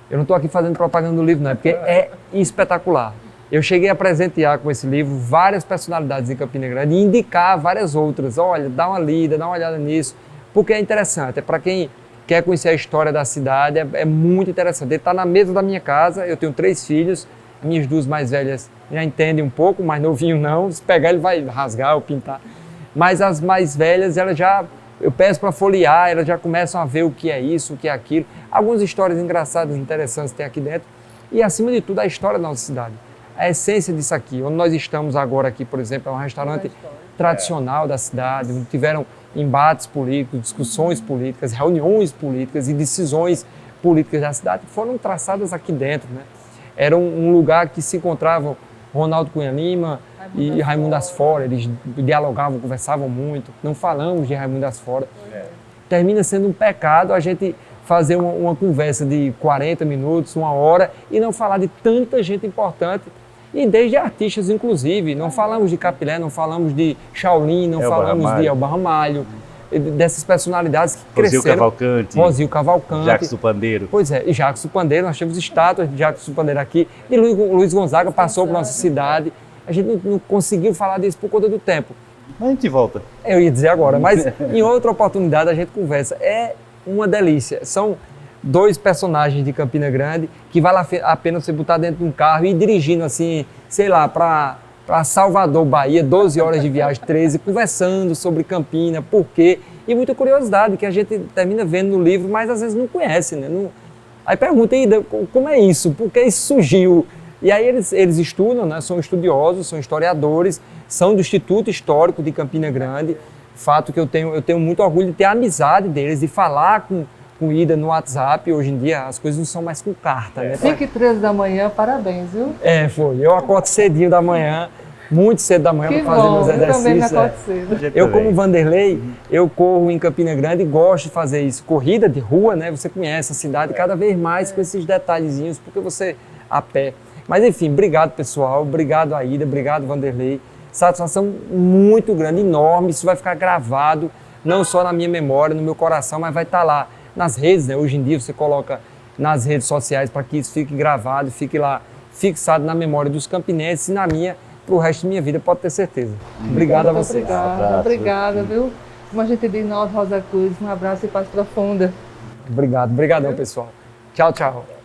Eu não estou aqui fazendo propaganda do livro, não, é porque é espetacular. Eu cheguei a presentear com esse livro várias personalidades em Campina Grande e indicar várias outras. Olha, dá uma lida, dá uma olhada nisso, porque é interessante. É para quem quer conhecer a história da cidade, é muito interessante. Ele está na mesa da minha casa, eu tenho 3 filhos, minhas 2 mais velhas já entendem um pouco, mais novinho não, se pegar ele vai rasgar ou pintar. Mas as mais velhas, eu peço para folhear, elas já começam a ver o que é isso, o que é aquilo. Algumas histórias engraçadas, interessantes tem aqui dentro. E, acima de tudo, a história da nossa cidade. A essência disso aqui. Onde nós estamos agora aqui, por exemplo, é um restaurante tradicional da cidade, onde tiveram embates políticos, discussões políticas, reuniões políticas e decisões políticas da cidade que foram traçadas aqui dentro. Né? Era um lugar que se encontravam Ronaldo Cunha Lima e Raimundo Asfora, eles dialogavam, conversavam muito. Não falamos de Raimundo Asfora. Termina sendo um pecado a gente fazer uma conversa de 40 minutos, 1 hora, e não falar de tanta gente importante, e desde artistas, inclusive. Não falamos de Capilé, não falamos de Shaolin, não falamos de Elba Ramalho, dessas personalidades que cresceram. Rosil Cavalcante. Jacques do Pandeiro. Pois é, e Jacques do Pandeiro, nós temos estátuas de Jacques do Pandeiro aqui, e Luiz Gonzaga passou por nossa cidade. A gente não conseguiu falar disso por conta do tempo. Mas a gente volta. Eu ia dizer agora, mas em outra oportunidade a gente conversa. É uma delícia. São 2 personagens de Campina Grande que vale a pena você botar dentro de um carro e ir dirigindo assim, sei lá, para Salvador, Bahia, 12 horas de viagem, 13, conversando sobre Campina, por quê, e muita curiosidade que a gente termina vendo no livro, mas às vezes não conhece, né? Aí pergunta, como é isso? Por que isso surgiu? E aí eles estudam, né? São estudiosos, são historiadores, são do Instituto Histórico de Campina Grande. Fato que eu tenho muito orgulho de ter a amizade deles, de falar com Ida no WhatsApp. Hoje em dia as coisas não são mais com carta, né? 5h13 da manhã, parabéns, viu? Foi. Eu acordo cedinho da manhã, muito cedo da manhã, para fazer meus exercícios. Eu também acordo cedo. Eu, como Vanderlei, eu corro em Campina Grande e gosto de fazer isso. Corrida de rua, né? Você conhece a cidade cada vez mais com esses detalhezinhos, porque você a pé. Mas enfim, obrigado pessoal, obrigado Aida, obrigado Vanderlei. Satisfação muito grande, enorme. Isso vai ficar gravado, não só na minha memória, no meu coração, mas vai estar lá nas redes, né? Hoje em dia você coloca nas redes sociais para que isso fique gravado, fique lá fixado na memória dos campinenses e na minha, para o resto da minha vida, pode ter certeza. Obrigado a vocês. Obrigada, viu? Como a gente diz na Rosa Cruz, um abraço e paz profunda. Obrigadão, pessoal. Tchau, tchau.